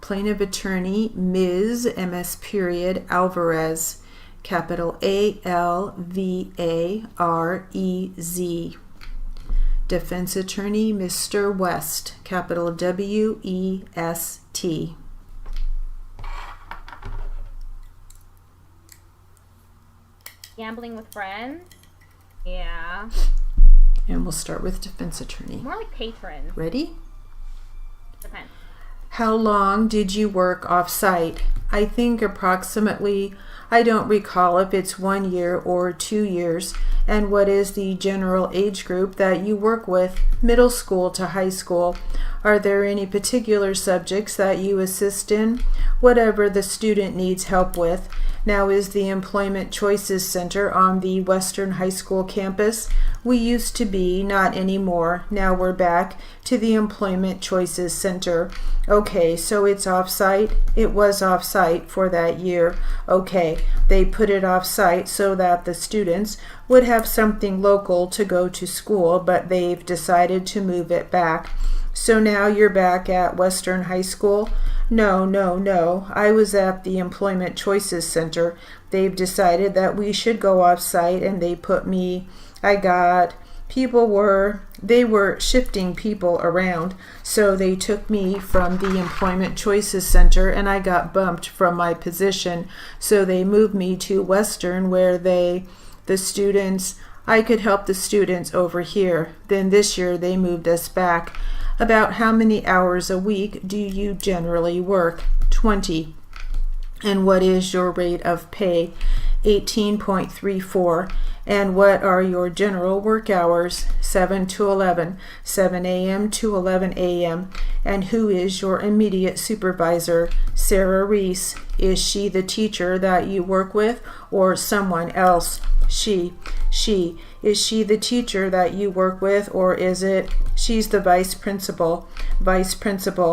Plaintiff attorney Ms. MS period Alvarez, capital ALVAREZ. Defense attorney Mr. West, capital WEST. Gambling with friends? Yeah. And we'll start with defense attorney. More like patrons. Ready? Depends. How long did you work off-site? I think approximately, I don't recall if it's 1 year or 2 years. And what is the general age group that you work with, middle school to high school? Are there any particular subjects that you assist in? Whatever the student needs help with. Now, is the Employment Choices Center on the Western High School campus? We used to be, not anymore. Now we're back to the Employment Choices Center. Okay, so it's off-site? It was off-site for that year. Okay, they put it off-site so that the students would have something local to go to school, but they've decided to move it back. So now you're back at Western High School? No. I was at the Employment Choices Center. They've decided that we should go off-site, and they put me, they were shifting people around, so they took me from the Employment Choices Center, and I got bumped from my position, so they moved me to Western, where I could help the students over here. Then this year they moved us back. About how many hours a week do you generally work? 20. And what is your rate of pay? 18.34. And what are your general work hours? 7 to 11, 7 a.m. to 11 a.m. And who is your immediate supervisor? Sarah Reese. Is she the teacher that you work with, or someone else? She. Is she the teacher that you work with, or is it? She's the vice principal.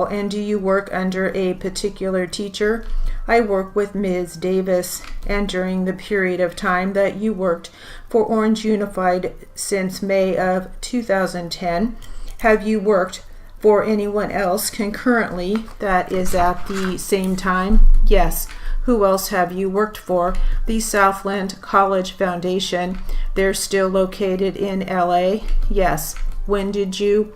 And do you work under a particular teacher? I work with Ms. Davis. And during the period of time that you worked for Orange Unified since May of 2010, have you worked for anyone else concurrently that is at the same time? Yes. Who else have you worked for? The Southland College Foundation. They're still located in LA? Yes. When did you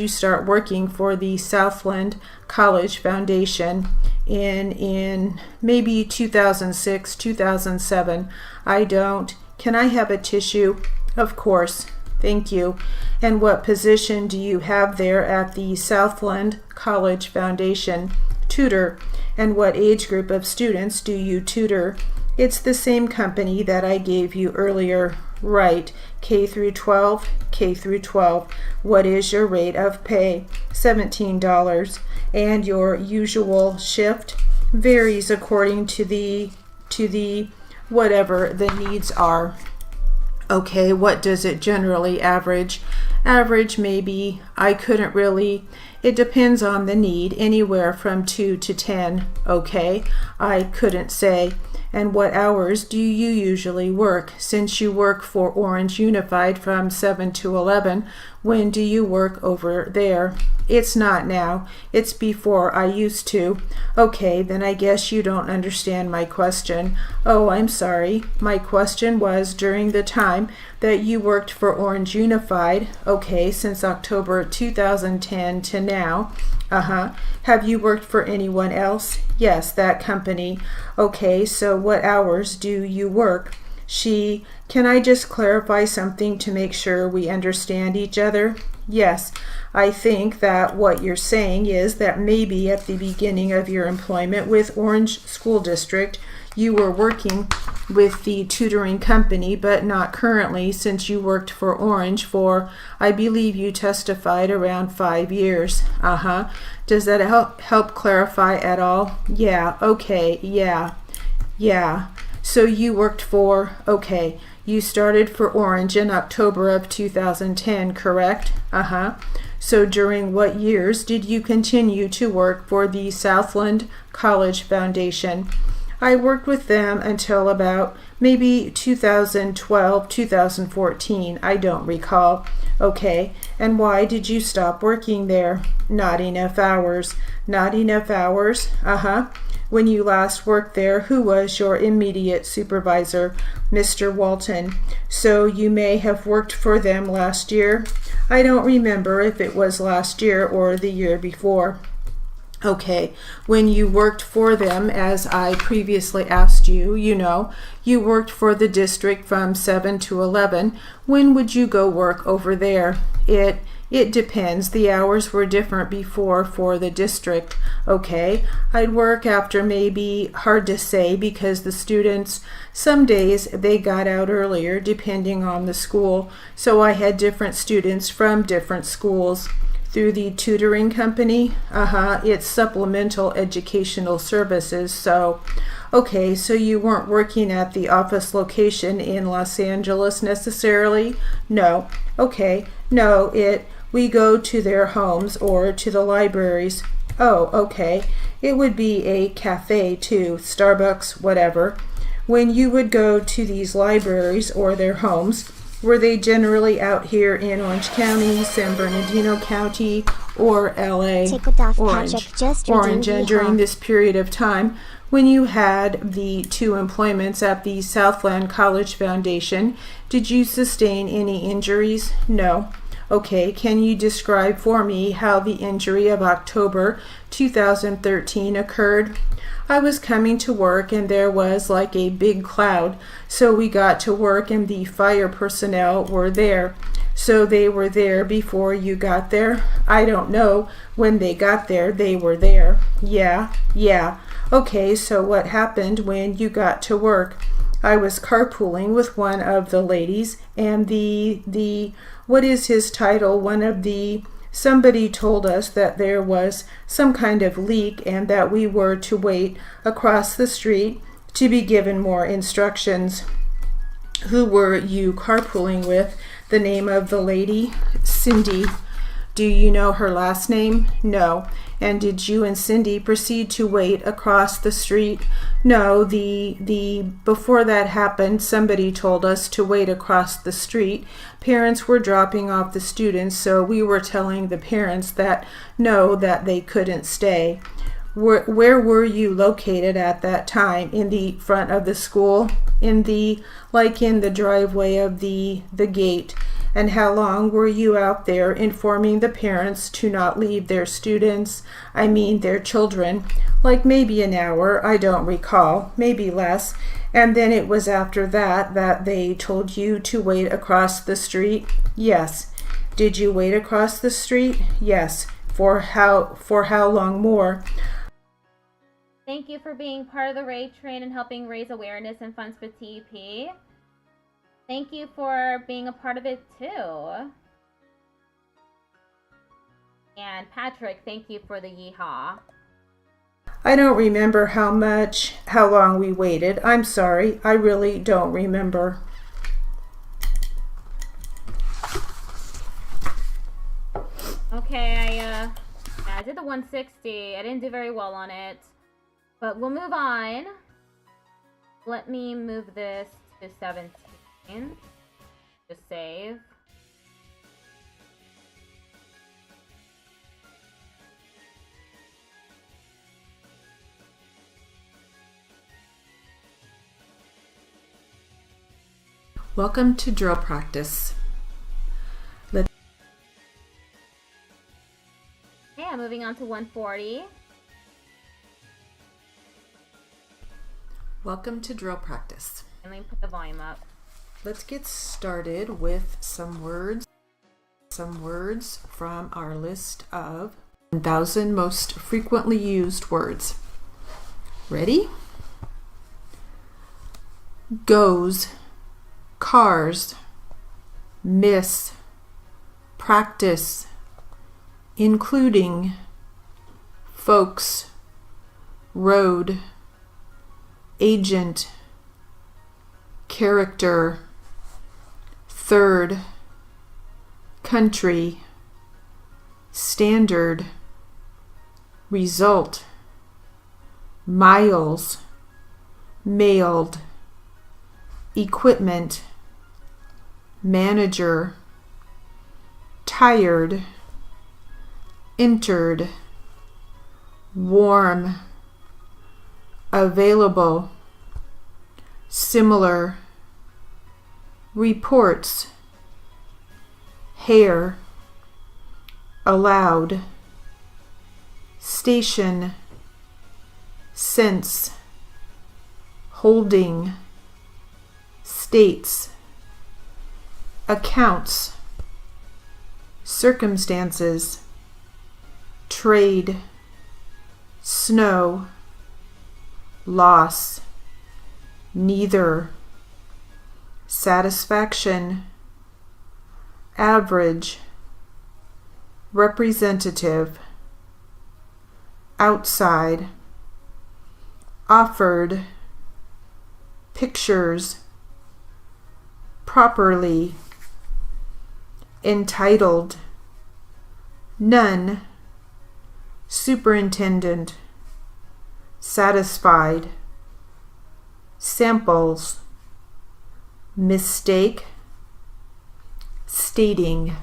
start working for the Southland College Foundation? In maybe 2006, 2007. Can I have a tissue? Of course. Thank you. And what position do you have there at the Southland College Foundation? Tutor. And what age group of students do you tutor? It's the same company that I gave you earlier. Right. K through 12. What is your rate of pay? $17. And your usual shift? Varies according to the whatever the needs are. Okay, what does it generally average? Average maybe, it depends on the need, anywhere from 2 to 10. Okay, I couldn't say. And what hours do you usually work? Since you work for Orange Unified from 7 to 11, when do you work over there? It's not now. It's before I used to. Okay, then I guess you don't understand my question. Oh, I'm sorry. My question was during the time that you worked for Orange Unified, okay, since October 2010 to now. Have you worked for anyone else? Yes, that company. Okay, so what hours do you work? Can I just clarify something to make sure we understand each other? Yes, I think that what you're saying is that maybe at the beginning of your employment with Orange School District, you were working with the tutoring company, but not currently, since you worked for Orange for, I believe you testified, around 5 years. Does that help clarify at all? Yeah, okay, yeah. So you worked for, okay, you started for Orange in October of 2010, correct? So during what years did you continue to work for the Southland College Foundation? I worked with them until about maybe 2012, 2014. I don't recall. Okay, and why did you stop working there? Not enough hours. Not enough hours? When you last worked there, who was your immediate supervisor? Mr. Walton. So you may have worked for them last year? I don't remember if it was last year or the year before. Okay, when you worked for them, as I previously asked you, you worked for the district from 7 to 11. When would you go work over there? It depends. The hours were different before for the district. Okay, I'd work after maybe, hard to say, because the students, some days they got out earlier depending on the school. So I had different students from different schools. Through the tutoring company, it's supplemental educational services. So, okay, so you weren't working at the office location in Los Angeles necessarily? No. Okay, no, we go to their homes or to the libraries. Oh, okay. It would be a cafe too, Starbucks, whatever. When you would go to these libraries or their homes, were they generally out here in Orange County, San Bernardino County, or LA? Orange. And during this period of time, when you had the 2 employments at the Southland College Foundation, did you sustain any injuries? No. Okay, can you describe for me how the injury of October 2013 occurred? I was coming to work and there was like a big cloud, so we got to work and the fire personnel were there. So they were there before you got there? I don't know. When they got there, they were there. Yeah. Okay, so what happened when you got to work? I was carpooling with one of the ladies and the what is his title? Somebody told us that there was some kind of leak and that we were to wait across the street to be given more instructions. Who were you carpooling with? The name of the lady? Cindy. Do you know her last name? No. And did you and Cindy proceed to wait across the street? No, before that happened, somebody told us to wait across the street. Parents were dropping off the students, so we were telling the parents that no, that they couldn't stay. Where were you located at that time? In the front of the school? In the driveway of the gate? And how long were you out there informing the parents to not leave their students, their children? Like maybe an hour, I don't recall, maybe less. And then it was after that they told you to wait across the street? Yes. Did you wait across the street? Yes. For how long more? Thank you for being part of the RAID train and helping raise awareness and funds for TEP. Thank you for being a part of it too. And Patrick, thank you for the yeehaw. I don't remember how long we waited. I'm sorry, I really don't remember. Okay, I did the 160. I didn't do very well on it. But we'll move on. Let me move this to 17. Just save. Welcome to drill practice. Okay, I'm moving on to 140. Welcome to drill practice. And let me put the volume up. Let's get started with some words from our list of 1,000 most frequently used words. Ready? Goes, cars, miss, practice, including, folks, road, agent, character, third, country, standard, result, miles, mailed, equipment, manager, tired, entered, warm, available, similar, reports, hair, allowed, station, sense, holding, states, accounts, circumstances, trade, snow, loss, neither, satisfaction, average, representative, outside, offered, pictures, properly, entitled, none, superintendent, satisfied, samples, mistake, stating.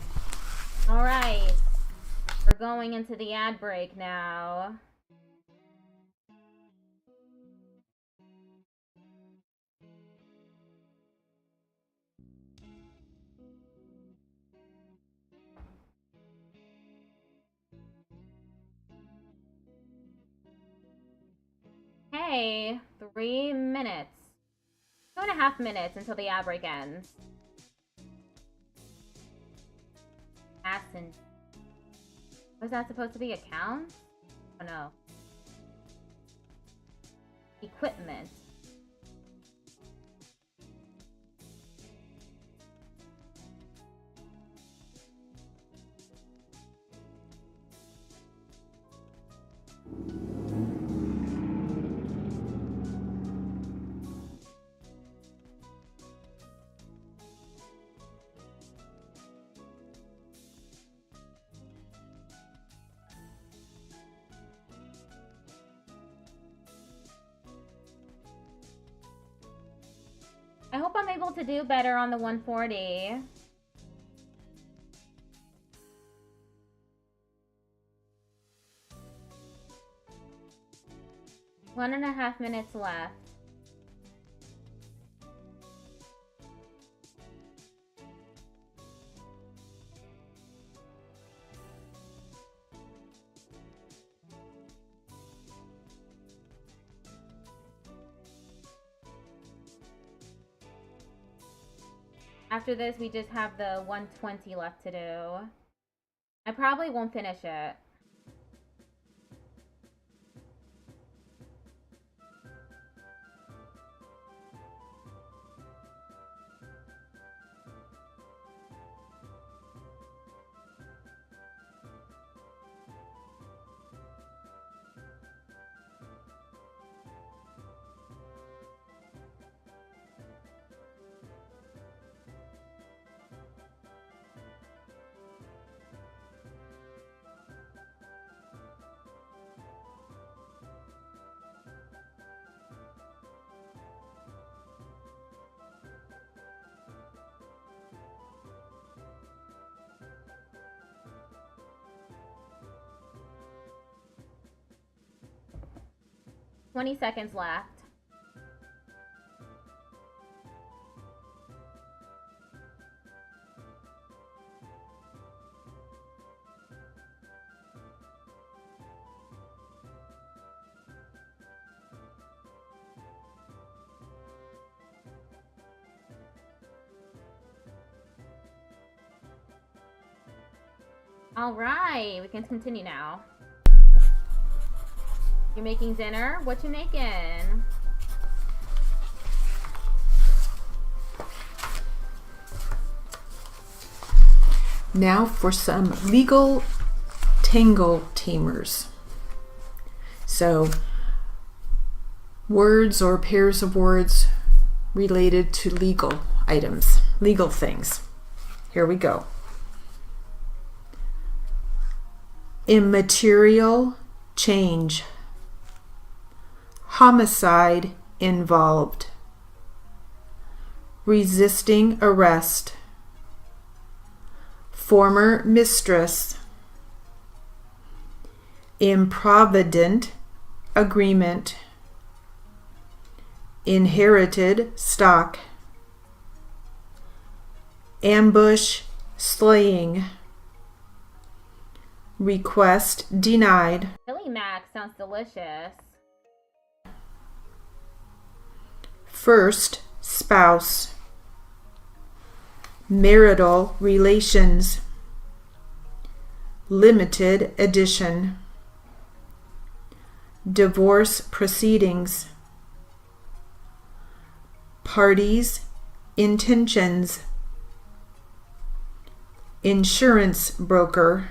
All right, we're going into the ad break now. Hey, 3 minutes. 2.5 minutes until the ad break ends. Was that supposed to be accounts? Oh no. Equipment. I hope I'm able to do better on the 140. One and a half minutes left. After this, we just have the 120 left to do. I probably won't finish it. Twenty seconds left. All right, we can continue now. You're making dinner? What you making? Now for some legal tangle tamers. So, words or pairs of words related to legal items, legal things. Here we go. Immaterial change. Homicide involved. Resisting arrest. Former mistress. Improvident agreement. Inherited stock. Ambush slaying. Request denied. Chili mac sounds delicious. First spouse. Marital relations. limited edition. Divorce proceedings. Parties' intentions. Insurance broker.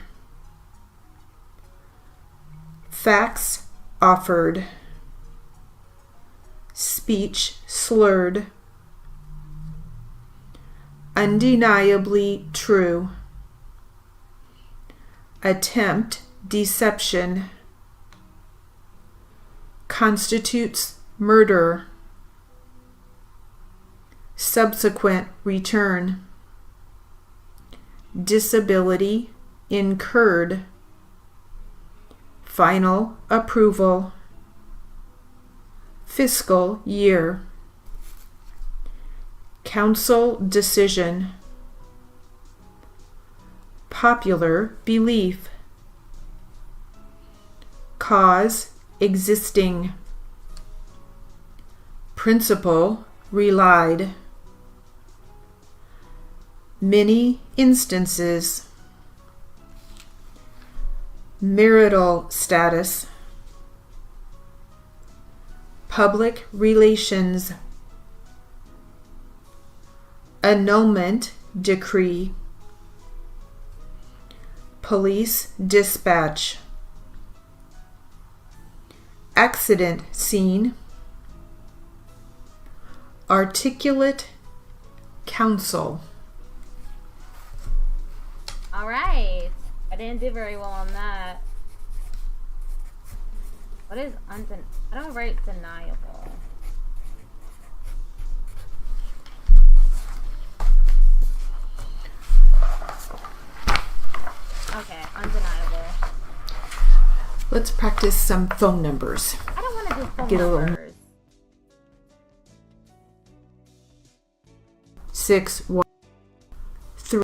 Facts offered. Speech slurred. Undeniably true. Attempt deception. Constitutes murder. Subsequent return. Disability incurred. Final approval. Fiscal year. Council decision. Popular belief. Cause existing. Principle relied. Many instances. Marital status. Public relations. Annulment decree. Police dispatch. Accident scene. Articulate counsel. All right. I didn't do very well on that. What is I don't write deniable. Okay, undeniable. Let's practice some phone numbers. I don't want to do phone Get a little numbers. 6, 1, 3.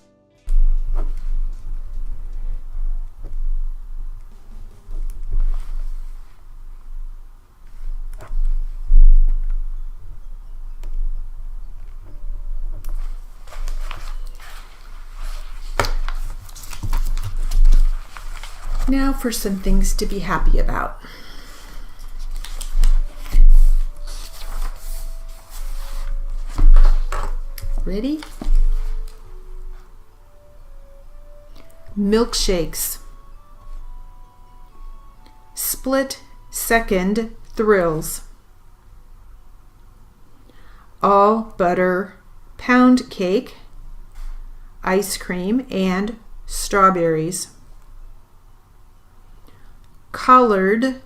Now for some things to be happy about. Ready? Milkshakes. Split second thrills. All butter pound cake, ice cream, and strawberries. Collared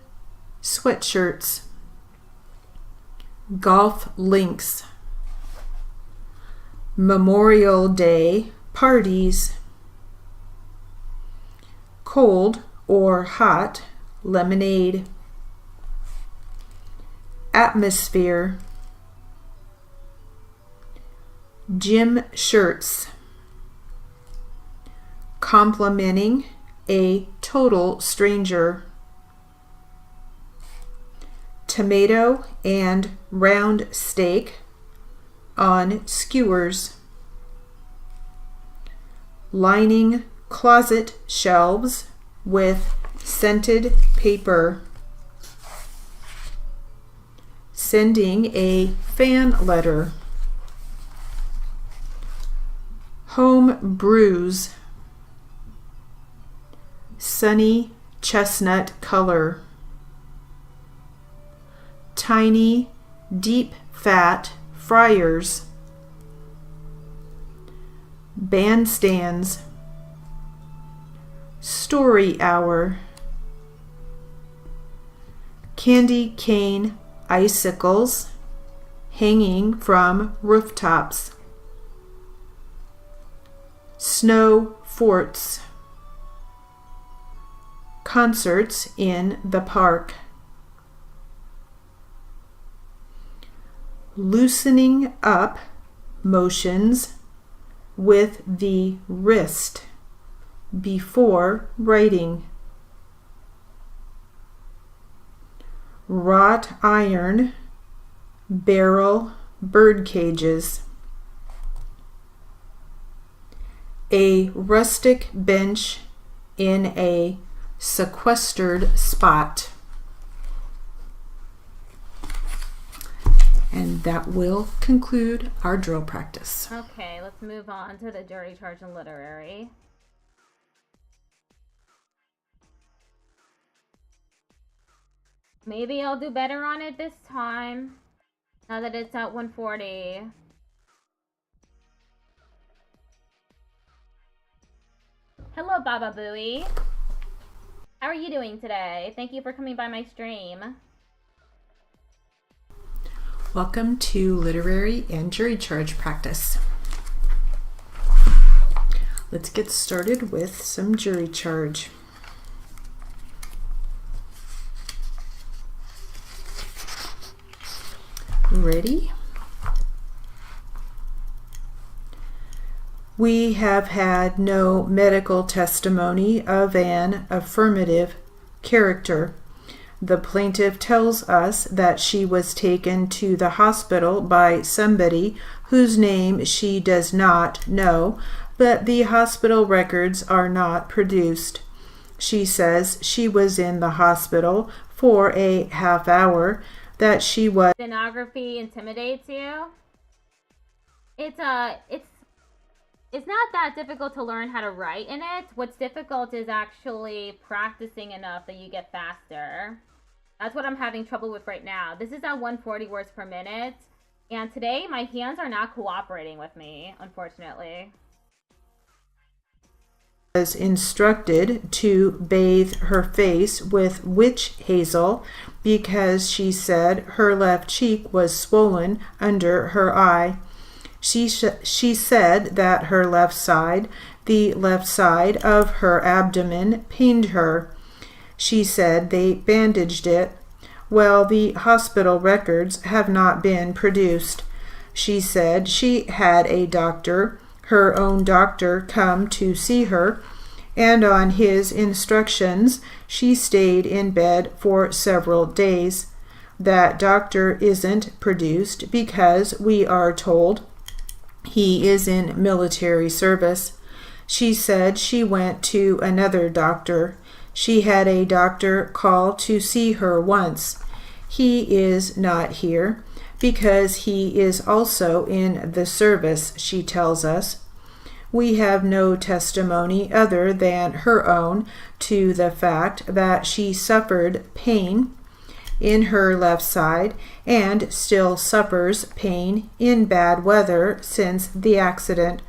sweatshirts. Golf links. Memorial Day parties. Cold or hot lemonade. Atmosphere. Gym shirts. Complimenting a total stranger. Tomato and round steak on skewers. Lining closet shelves with scented paper. Sending a fan letter. Home brews. Sunny chestnut color. Tiny, deep fat fryers. Bandstands. Story hour. Candy cane icicles hanging from rooftops. Snow forts. Concerts in the park. Loosening up motions with the wrist before writing. Wrought iron barrel bird cages. A rustic bench in a sequestered spot. And that will conclude our drill practice. Okay, let's move on to the jury charge and literary. Maybe I'll do better on it this time, now that it's at 140. Hello, Baba Booey. How are you doing today? Thank you for coming by my stream. Welcome to literary and jury charge practice. Let's get started with some jury charge. Ready? We have had no medical testimony of an affirmative character. The plaintiff tells us that she was taken to the hospital by somebody whose name she does not know, but the hospital records are not produced. She says she was in the hospital for a half hour, that she was... Stenography intimidates you? It's not that difficult to learn how to write in it. What's difficult is actually practicing enough that you get faster. That's what I'm having trouble with right now. This is at 140 words per minute, and today my hands are not cooperating with me, unfortunately. Was instructed to bathe her face with witch hazel because she said her left cheek was swollen under her eye. She said that her left side, the left side of her abdomen, pained her. She said they bandaged it. Well, the hospital records have not been produced. She said she had a doctor, her own doctor, come to see her, and on his instructions she stayed in bed for several days. That doctor isn't produced because we are told he is in military service. She said she went to another doctor. She had a doctor call to see her once. He is not here because he is also in the service, she tells us. We have no testimony other than her own to the fact that she suffered pain in her left side and still suffers pain in bad weather since the accident,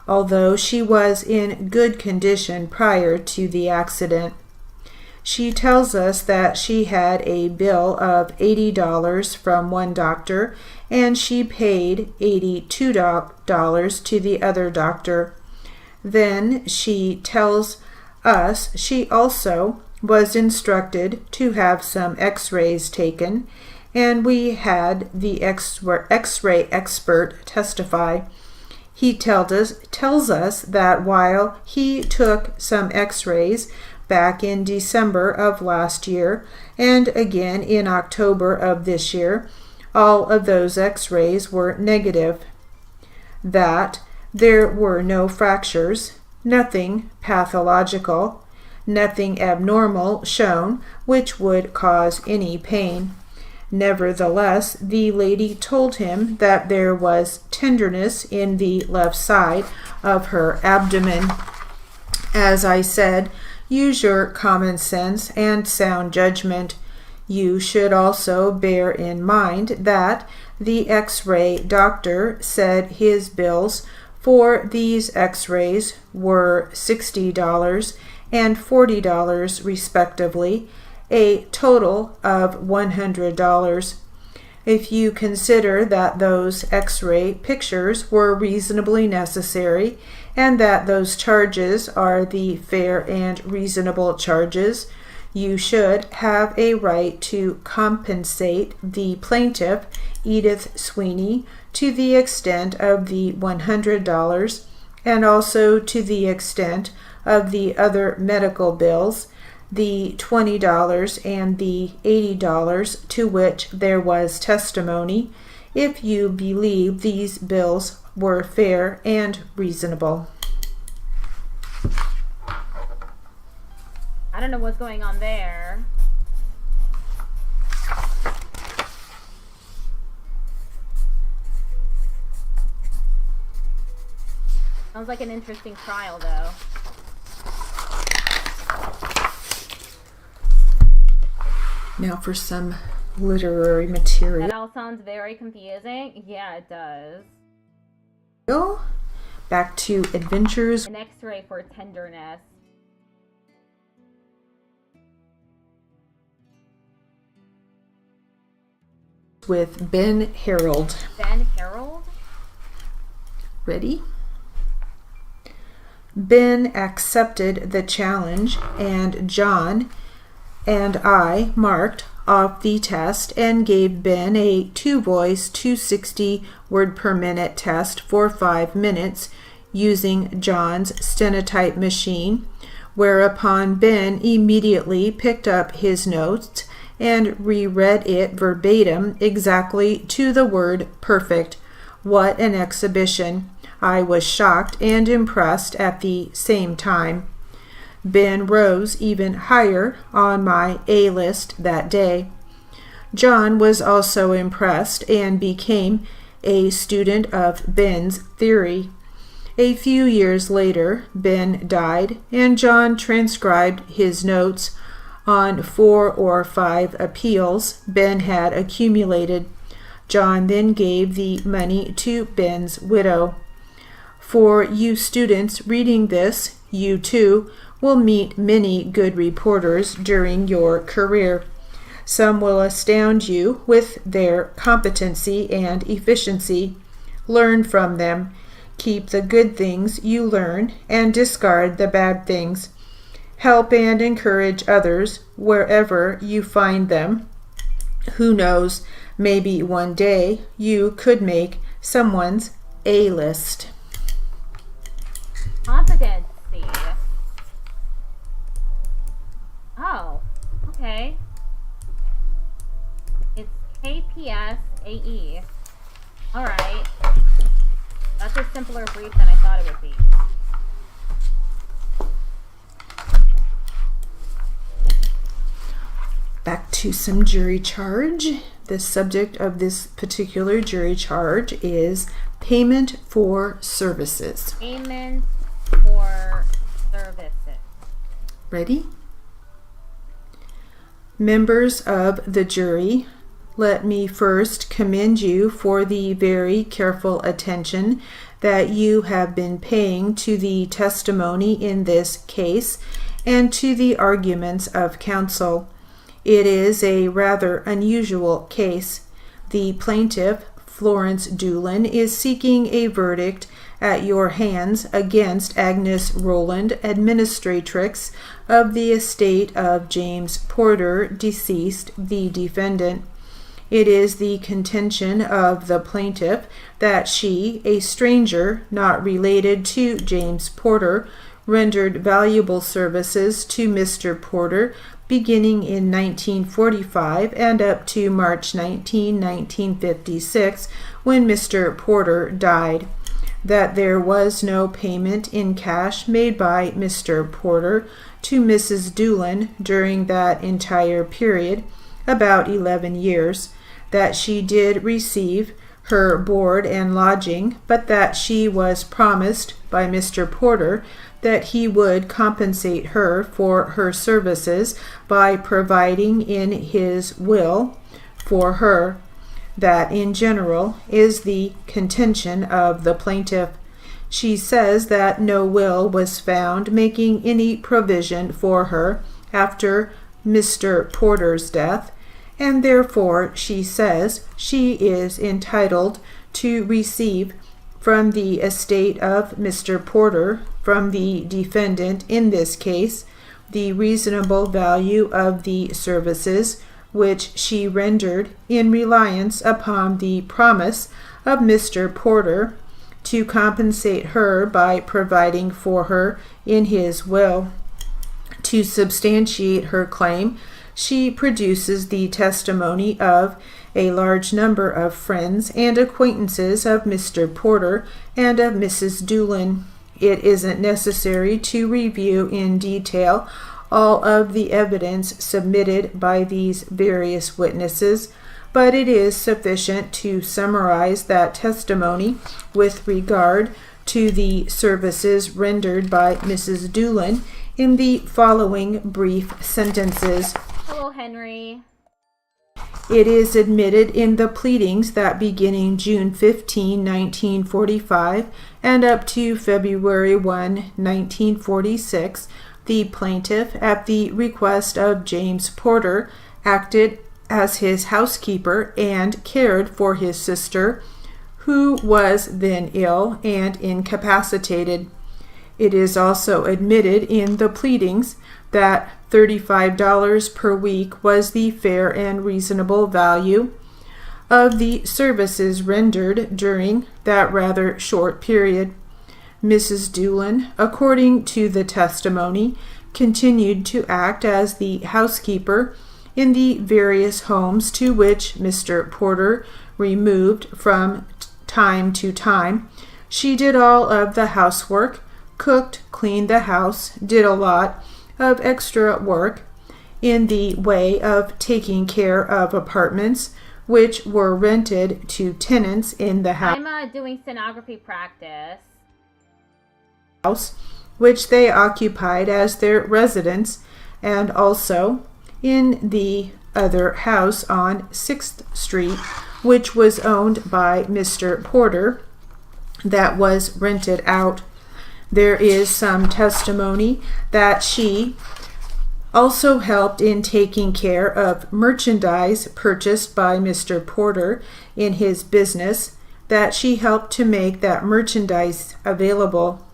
although she was in good condition prior to the accident. She tells us that she had a bill of $80 from one doctor and she paid $82 to the other doctor. Then she tells us she also was instructed to have some x-rays taken, and we had the x-ray expert testify. He tells us that while he took some x-rays back in December of last year and again in October of this year, all of those x-rays were negative. That there were no fractures, nothing pathological, nothing abnormal shown which would cause any pain. Nevertheless, the lady told him that there was tenderness in the left side of her abdomen. As I said, use your common sense and sound judgment. You should also bear in mind that the x-ray doctor said his bills for these x-rays were $60 and $40 respectively, a total of $100. If you consider that those x-ray pictures were reasonably necessary and that those charges are the fair and reasonable charges, you should have a right to compensate the plaintiff, Edith Sweeney, to the extent of the $100 and also to the extent of the other medical bills, the $20 and the $80 to which there was testimony, if you believe these bills were fair and reasonable. don't know what's going on there. Sounds like an interesting trial, though. Now for some literary material. That all sounds very confusing. Yeah, it does. Back to adventures. An X-ray for tenderness. With Ben Harold. Ben Harold? Ready? Ben accepted the challenge, and John and I marked off the test and gave Ben a 2-voice 260 word per minute test for 5 minutes using John's stenotype machine, whereupon Ben immediately picked up his notes and reread it verbatim exactly to the word perfect. What an exhibition! I was shocked and impressed at the same time. Ben rose even higher on my A list that day. John was also impressed and became a student of Ben's theory. A few years later, Ben died, and John transcribed his notes on 4 or 5 appeals Ben had accumulated. John then gave the money to Ben's widow. For you students reading this, you too will meet many good reporters during your career. Some will astound you with their competency and efficiency. Learn from them. Keep the good things you learn and discard the bad things. Help and encourage others wherever you find them. Who knows, maybe one day you could make someone's A-list. Competency. Oh, okay. It's KPS-AE. Alright. That's a simpler brief than I thought it would be. Back to some jury charge. The subject of this particular jury charge is payment for services. Payment for services. Ready? Members of the jury, let me first commend you for the very careful attention that you have been paying to the testimony in this case and to the arguments of counsel. It is a rather unusual case. The plaintiff, Florence Doolin, is seeking a verdict at your hands against Agnes Rowland, administratrix of the estate of James Porter, deceased, the defendant. It is the contention of the plaintiff that she, a stranger not related to James Porter, rendered valuable services to Mr. Porter beginning in 1945 and up to March 19, 1956, when Mr. Porter died. That there was no payment in cash made by Mr. Porter to Mrs. Doolin during that entire period, about 11 years, that she did receive her board and lodging, but that she was promised by Mr. Porter that he would compensate her for her services by providing in his will for her. That, in general, is the contention of the plaintiff. She says that no will was found making any provision for her after Mr. Porter's death, and therefore she says she is entitled to receive from the estate of Mr. Porter, from the defendant in this case, the reasonable value of the services which she rendered in reliance upon the promise of Mr. Porter to compensate her by providing for her in his will. To substantiate her claim, she produces the testimony of a large number of friends and acquaintances of Mr. Porter and of Mrs. Doolin. It isn't necessary to review in detail all of the evidence submitted by these various witnesses, but it is sufficient to summarize that testimony with regard to the services rendered by Mrs. Doolin in the following brief sentences. Hello, Henry. It is admitted in the pleadings that beginning June 15, 1945, and up to February 1, 1946, the plaintiff, at the request of James Porter, acted as his housekeeper and cared for his sister, who was then ill and incapacitated. It is also admitted in the pleadings that $35 per week was the fair and reasonable value of the services rendered during that rather short period. Mrs. Doolin, according to the testimony, continued to act as the housekeeper in the various homes to which Mr. Porter removed from time to time. She did all of the housework, cooked, cleaned the house, did a lot of extra work in the way of taking care of apartments which were rented to tenants in the house. I'm doing stenography practice. Which they occupied as their residence, and also in the other house on 6th Street, which was owned by Mr. Porter, that was rented out. There is some testimony that she also helped in taking care of merchandise purchased by Mr. Porter in his business, that she helped to make that merchandise available.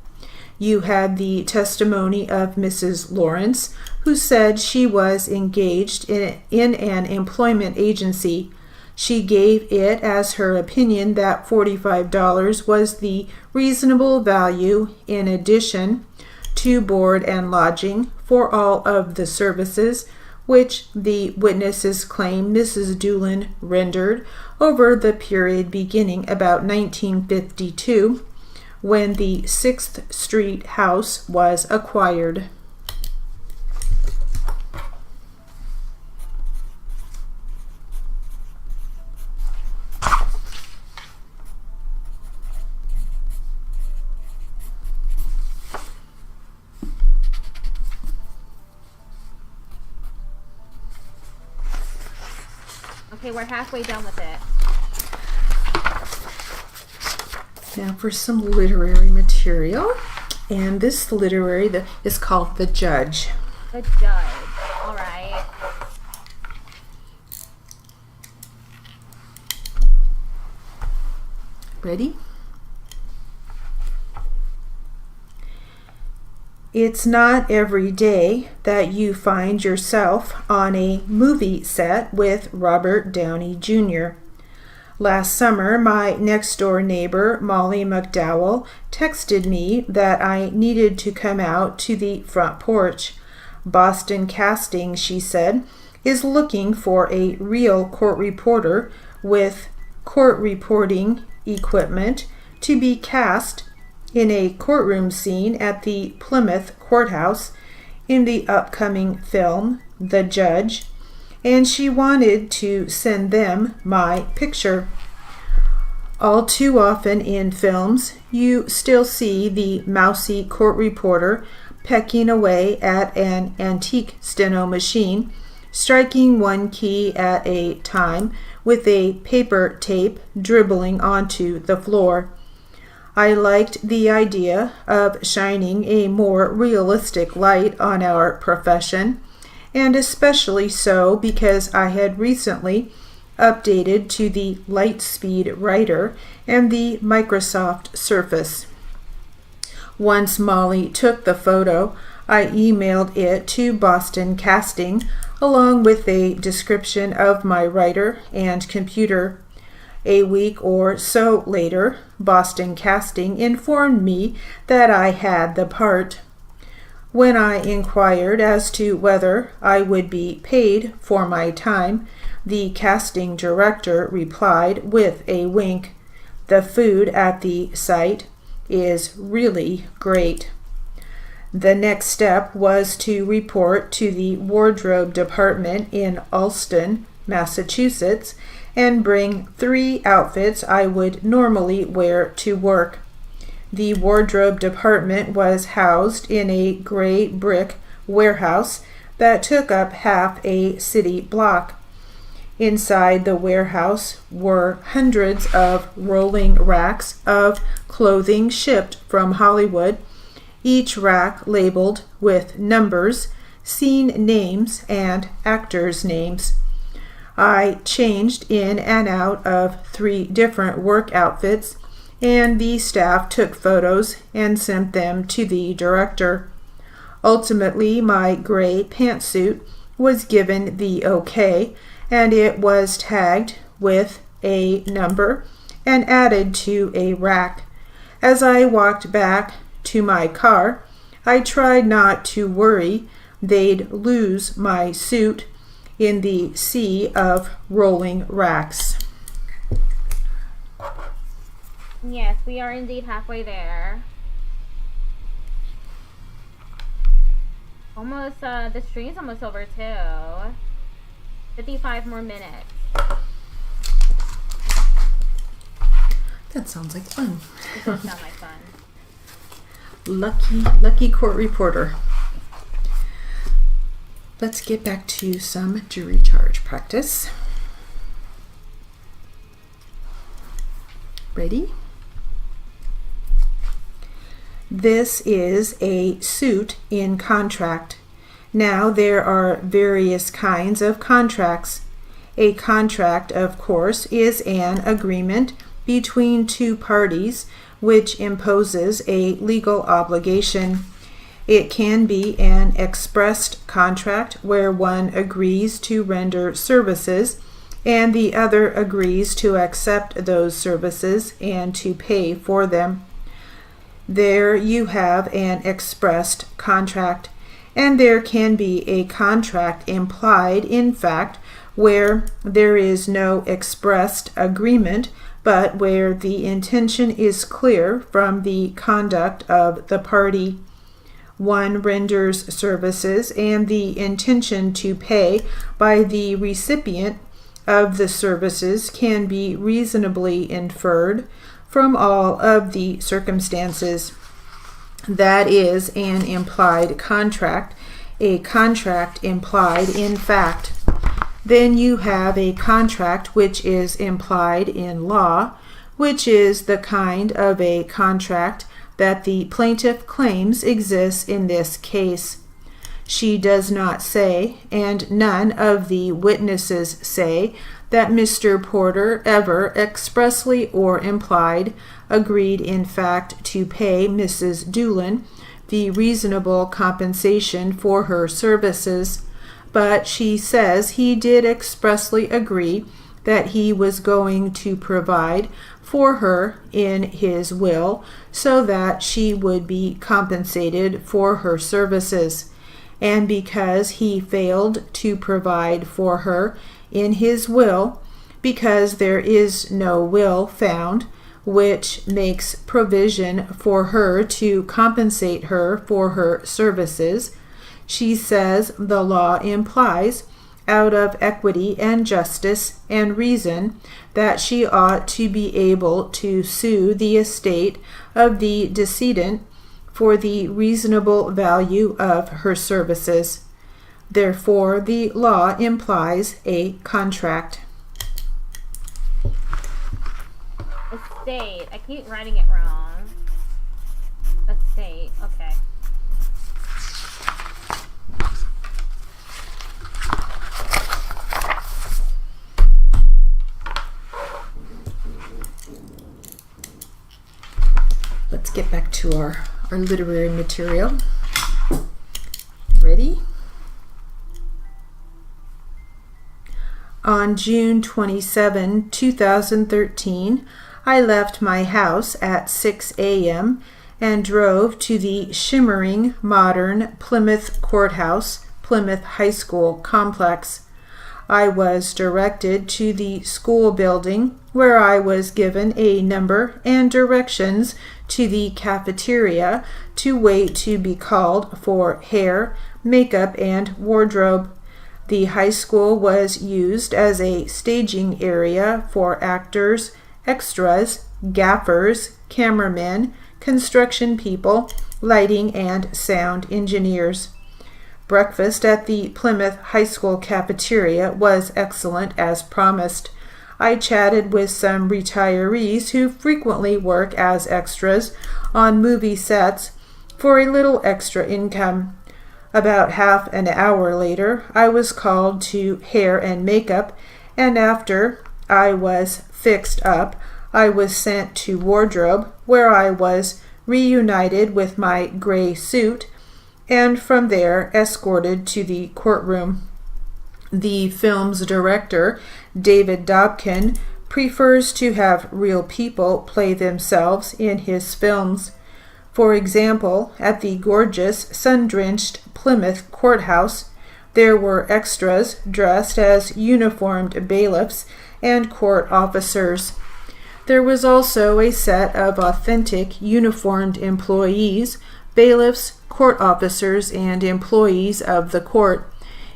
You had the testimony of Mrs. Lawrence, who said she was engaged in an employment agency. She gave it as her opinion that $45 was the reasonable value in addition to board and lodging for all of the services which the witnesses claim Mrs. Doolin rendered over the period beginning about 1952, when the 6th Street house was acquired. Okay, we're halfway done with it. Now for some literary material, and this literary is called The Judge. The Judge. All right. Ready? It's not every day that you find yourself on a movie set with Robert Downey Jr. Last summer, my next-door neighbor, Molly McDowell, texted me that I needed to come out to the front porch. Boston Casting, she said, is looking for a real court reporter with court reporting equipment to be cast in a courtroom scene at the Plymouth Courthouse in the upcoming film, The Judge, and she wanted to send them my picture. All too often in films, you still see the mousy court reporter pecking away at an antique steno machine, striking one key at a time with a paper tape dribbling onto the floor. I liked the idea of shining a more realistic light on our profession, and especially so because I had recently updated to the Lightspeed Writer and the Microsoft Surface. Once Molly took the photo, I emailed it to Boston Casting along with a description of my writer and computer. A week or so later, Boston Casting informed me that I had the part. When I inquired as to whether I would be paid for my time, the casting director replied with a wink, "The food at the site is really great." The next step was to report to the wardrobe department in Allston, Massachusetts, and bring 3 outfits I would normally wear to work. The wardrobe department was housed in a gray brick warehouse that took up half a city block. Inside the warehouse were hundreds of rolling racks of clothing shipped from Hollywood, each rack labeled with numbers, scene names, and actors' names. I changed in and out of 3 different work outfits, and the staff took photos and sent them to the director. Ultimately, my gray pantsuit was given the okay, and it was tagged with a number and added to a rack. As I walked back to my car, I tried not to worry they'd lose my suit in the sea of rolling racks. Yes, we are indeed halfway there. Almost, the stream's almost over too. 55 more minutes. That sounds like fun. It does sound like fun. Lucky court reporter. Let's get back to some jury charge practice. Ready? This is a suit in contract. Now there are various kinds of contracts. A contract, of course, is an agreement between 2 parties which imposes a legal obligation. It can be an expressed contract where one agrees to render services and the other agrees to accept those services and to pay for them. There you have an expressed contract. And there can be a contract implied in fact where there is no expressed agreement, but where the intention is clear from the conduct of the party. One renders services and the intention to pay by the recipient of the services can be reasonably inferred from all of the circumstances. That is an implied contract, a contract implied in fact. Then you have a contract which is implied in law, which is the kind of a contract that the plaintiff claims exists in this case. She does not say, and none of the witnesses say, that Mr. Porter ever expressly or implied agreed in fact to pay Mrs. Doolin the reasonable compensation for her services, but she says he did expressly agree that he was going to provide for her in his will so that she would be compensated for her services. And because he failed to provide for her in his will, because there is no will found which makes provision for her to compensate her for her services, she says the law implies, out of equity and justice and reason, that she ought to be able to sue the estate of the decedent for the reasonable value of her services. Therefore, the law implies a contract. Estate. I keep writing it wrong. Estate. Okay. Let's get back to our literary material. Ready? On June 27, 2013, I left my house at 6 a.m. and drove to the shimmering modern Plymouth Courthouse, Plymouth High School complex. I was directed to the school building where I was given a number and directions to the cafeteria to wait to be called for hair, makeup, and wardrobe. The high school was used as a staging area for actors, extras, gaffers, cameramen, construction people, lighting and sound engineers. Breakfast at the Plymouth High School cafeteria was excellent as promised. I chatted with some retirees who frequently work as extras on movie sets for a little extra income. About half an hour later, I was called to hair and makeup, and after I was fixed up, I was sent to wardrobe, where I was reunited with my gray suit, and from there escorted to the courtroom. The film's director, David Dobkin, prefers to have real people play themselves in his films. For example, at the gorgeous, sun-drenched Plymouth courthouse, there were extras dressed as uniformed bailiffs and court officers. There was also a set of authentic uniformed employees, bailiffs, court officers, and employees of the court.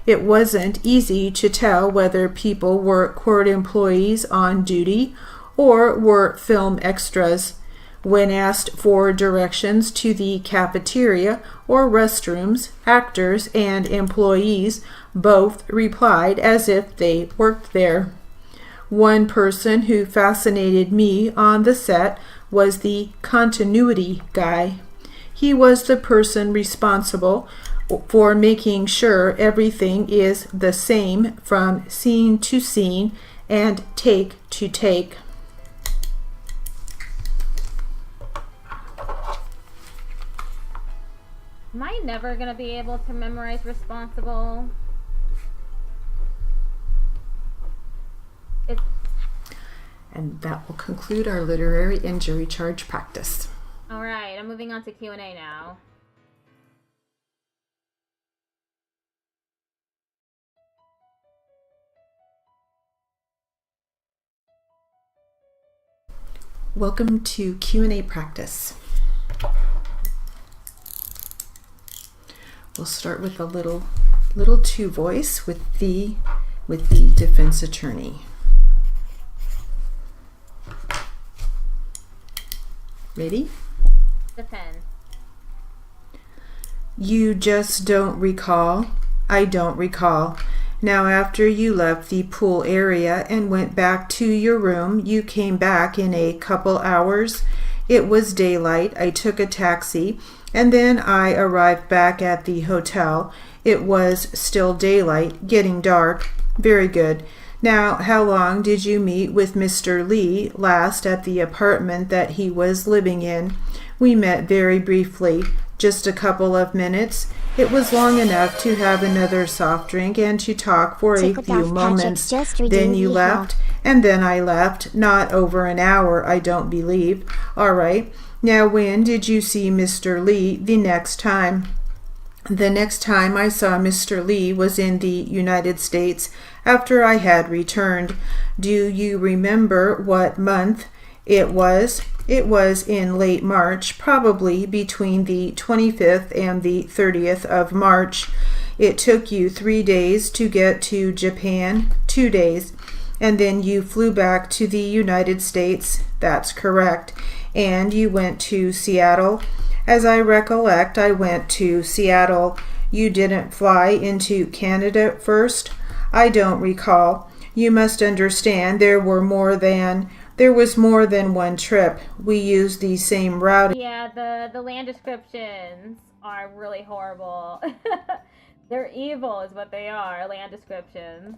It wasn't easy to tell whether people were court employees on duty or were film extras. When asked for directions to the cafeteria or restrooms, actors and employees both replied as if they worked there. One person who fascinated me on the set was the continuity guy. He was the person responsible for making sure everything is the same from scene to scene and take to take. Am I never going to be able to memorize responsible? And that will conclude our literary and jury charge practice. All right, I'm moving on to Q&A now. Welcome to Q&A practice. We'll start with a little two voice with the defense attorney. Ready? Defend. You just don't recall. I don't recall. Now, after you left the pool area and went back to your room, you came back in a couple hours. It was daylight. I took a taxi, and then I arrived back at the hotel. It was still daylight, getting dark. Very good. Now, how long did you meet with Mr. Lee last at the apartment that he was living in? We met very briefly, just a couple of minutes. It was long enough to have another soft drink and to talk for a few moments. Then you left, and then I left. Not over an hour, I don't believe. All right. Now, when did you see Mr. Lee the next time? The next time I saw Mr. Lee was in the United States after I had returned. Do you remember what month it was? It was in late March, probably between the 25th and the 30th of March. It took you 3 days to get to Japan, 2 days, and then you flew back to the United States. That's correct. And you went to Seattle. As I recollect, I went to Seattle. You didn't fly into Canada first? I don't recall. You must understand there was more than one trip. We used the same route. Yeah, the land descriptions are really horrible. They're evil is what they are, land descriptions.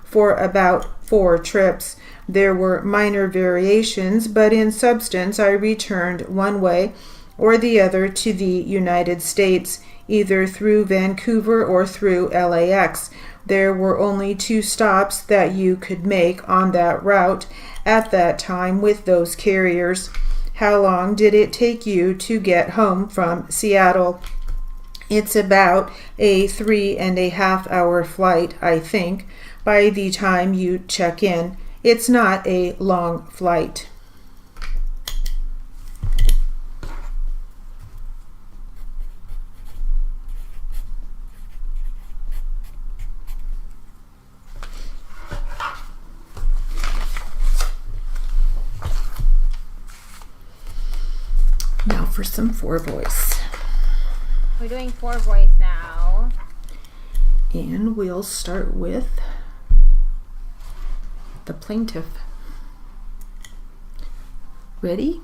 For about 4 trips. There were minor variations, but in substance I returned one way or the other to the United States, either through Vancouver or through LAX. There were only 2 stops that you could make on that route at that time with those carriers. How long did it take you to get home from Seattle? It's about a 3.5 hour flight, I think, by the time you check in. It's not a long flight. Now for some four voice. We're doing four voice now. And we'll start with the plaintiff. Ready?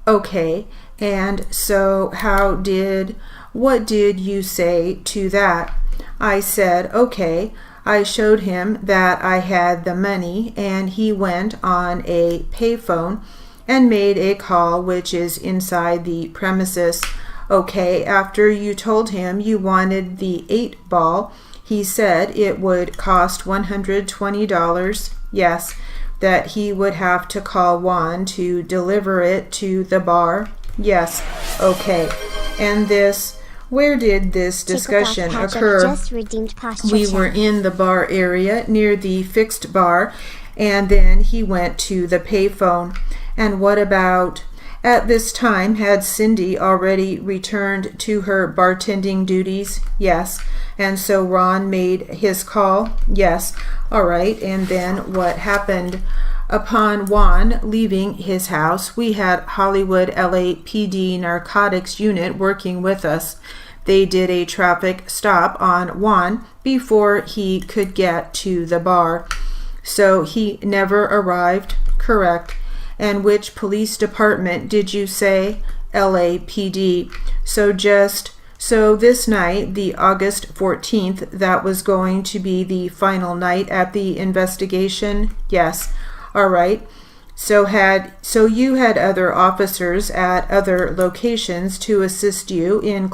Okay, and so what did you say to that? I said, okay. I showed him that I had the money, and he went on a payphone and made a call, which is inside the premises. Okay, after you told him you wanted the 8-ball, he said it would cost $120. Yes, that he would have to call Juan to deliver it to the bar. Yes, okay. And where did this discussion occur? We were in the bar area near the fixed bar, and then he went to the payphone. And what about, at this time, had Cindy already returned to her bartending duties? Yes. And so Ron made his call? Yes. All right. And then what happened? Upon Juan leaving his house, we had Hollywood LAPD narcotics unit working with us. They did a traffic stop on Juan before he could get to the bar. So he never arrived? Correct. And which police department did you say? LAPD. So this night, the August 14th, that was going to be the final night at the investigation? Yes. All right. So you had other officers at other locations to assist you in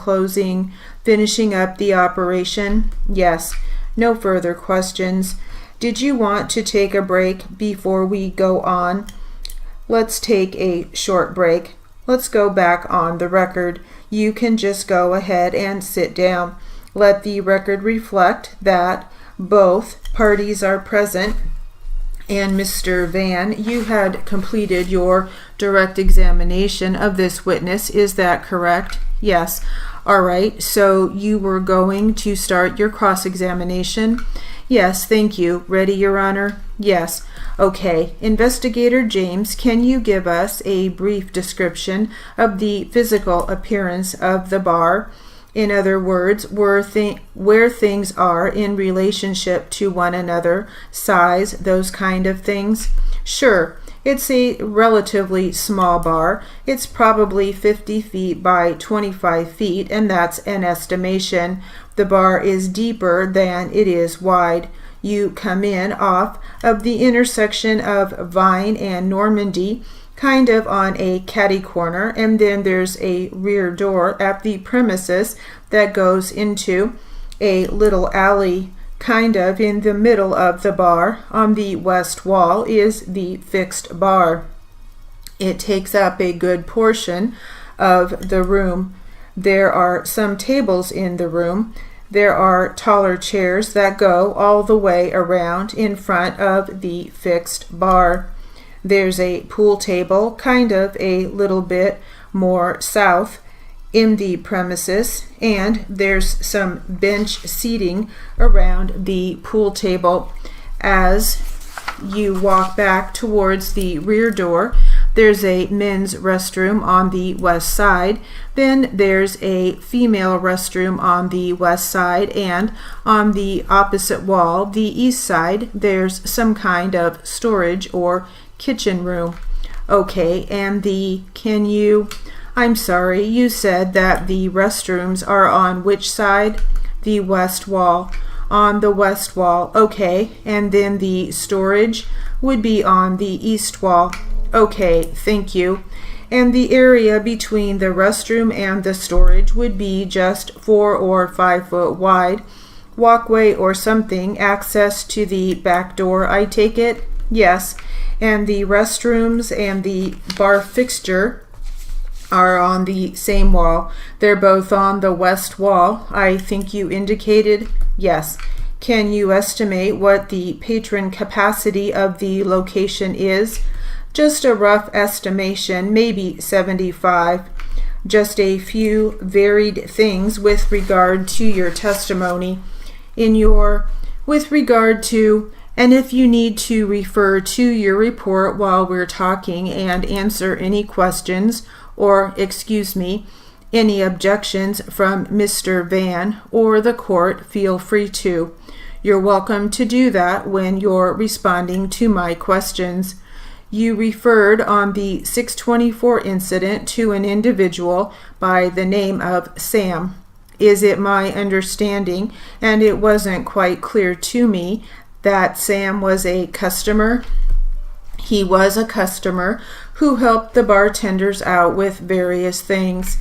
finishing up the operation? Yes. No further questions. Did you want to take a break before we go on? Let's take a short break. Let's go back on the record. You can just go ahead and sit down. Let the record reflect that both parties are present. And Mr. Van, you had completed your direct examination of this witness. Is that correct? Yes. All right. So you were going to start your cross-examination? Yes, thank you. Ready, Your Honor? Yes. Okay. Investigator James, can you give us a brief description of the physical appearance of the bar? In other words, where things are in relationship to one another, size, those kind of things? Sure. It's a relatively small bar. It's probably 50 feet by 25 feet, and that's an estimation. The bar is deeper than it is wide. You come in off of the intersection of Vine and Normandy, kind of on a catty corner, and then there's a rear door at the premises that goes into a little alley kind of in the middle of the bar. On the west wall is the fixed bar. It takes up a good portion of the room. There are some tables in the room. There are taller chairs that go all the way around in front of the fixed bar. There's a pool table kind of a little bit more south in the premises, and there's some bench seating around the pool table. As you walk back towards the rear door, there's a men's restroom on the west side. Then there's a female restroom on the west side, and on the opposite wall, the east side, there's some kind of storage or kitchen room. Okay, and I'm sorry, you said that the restrooms are on which side? The west wall. On the west wall. Okay, and then the storage would be on the east wall. Okay, thank you. And the area between the restroom and the storage would be just 4 or 5 foot wide. Walkway or something, access to the back door, I take it? Yes. And the restrooms and the bar fixture are on the same wall. They're both on the west wall. I think you indicated yes. Can you estimate what the patron capacity of the location is? Just a rough estimation, maybe 75. Just a few varied things with regard to your testimony with regard to, and if you need to refer to your report while we're talking and answer any questions or, any objections from Mr. Van or the court, feel free to. You're welcome to do that when you're responding to my questions. You referred on the 624 incident to an individual by the name of Sam. Is it my understanding, and it wasn't quite clear to me, that Sam was a customer? He was a customer who helped the bartenders out with various things.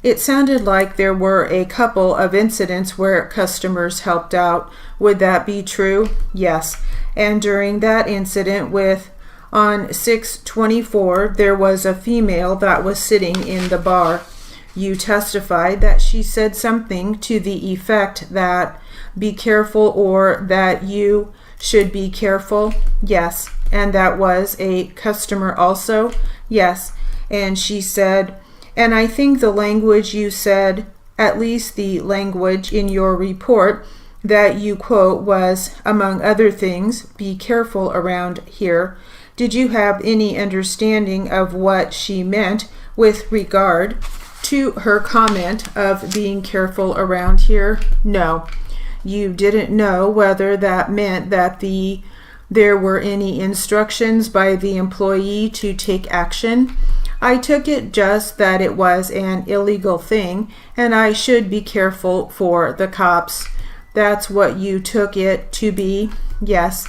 It sounded like there were a couple of incidents where customers helped out. Would that be true? Yes. And during that incident on 624, there was a female that was sitting in the bar. You testified that she said something to the effect that be careful or that you should be careful. Yes. And that was a customer also? Yes. And she said, and I think the language you said, at least the language in your report that you quote was, among other things, be careful around here. Did you have any understanding of what she meant with regard to her comment of being careful around here? No. You didn't know whether that meant that there were any instructions by the employee to take action? I took it just that it was an illegal thing and I should be careful for the cops. That's what you took it to be? Yes.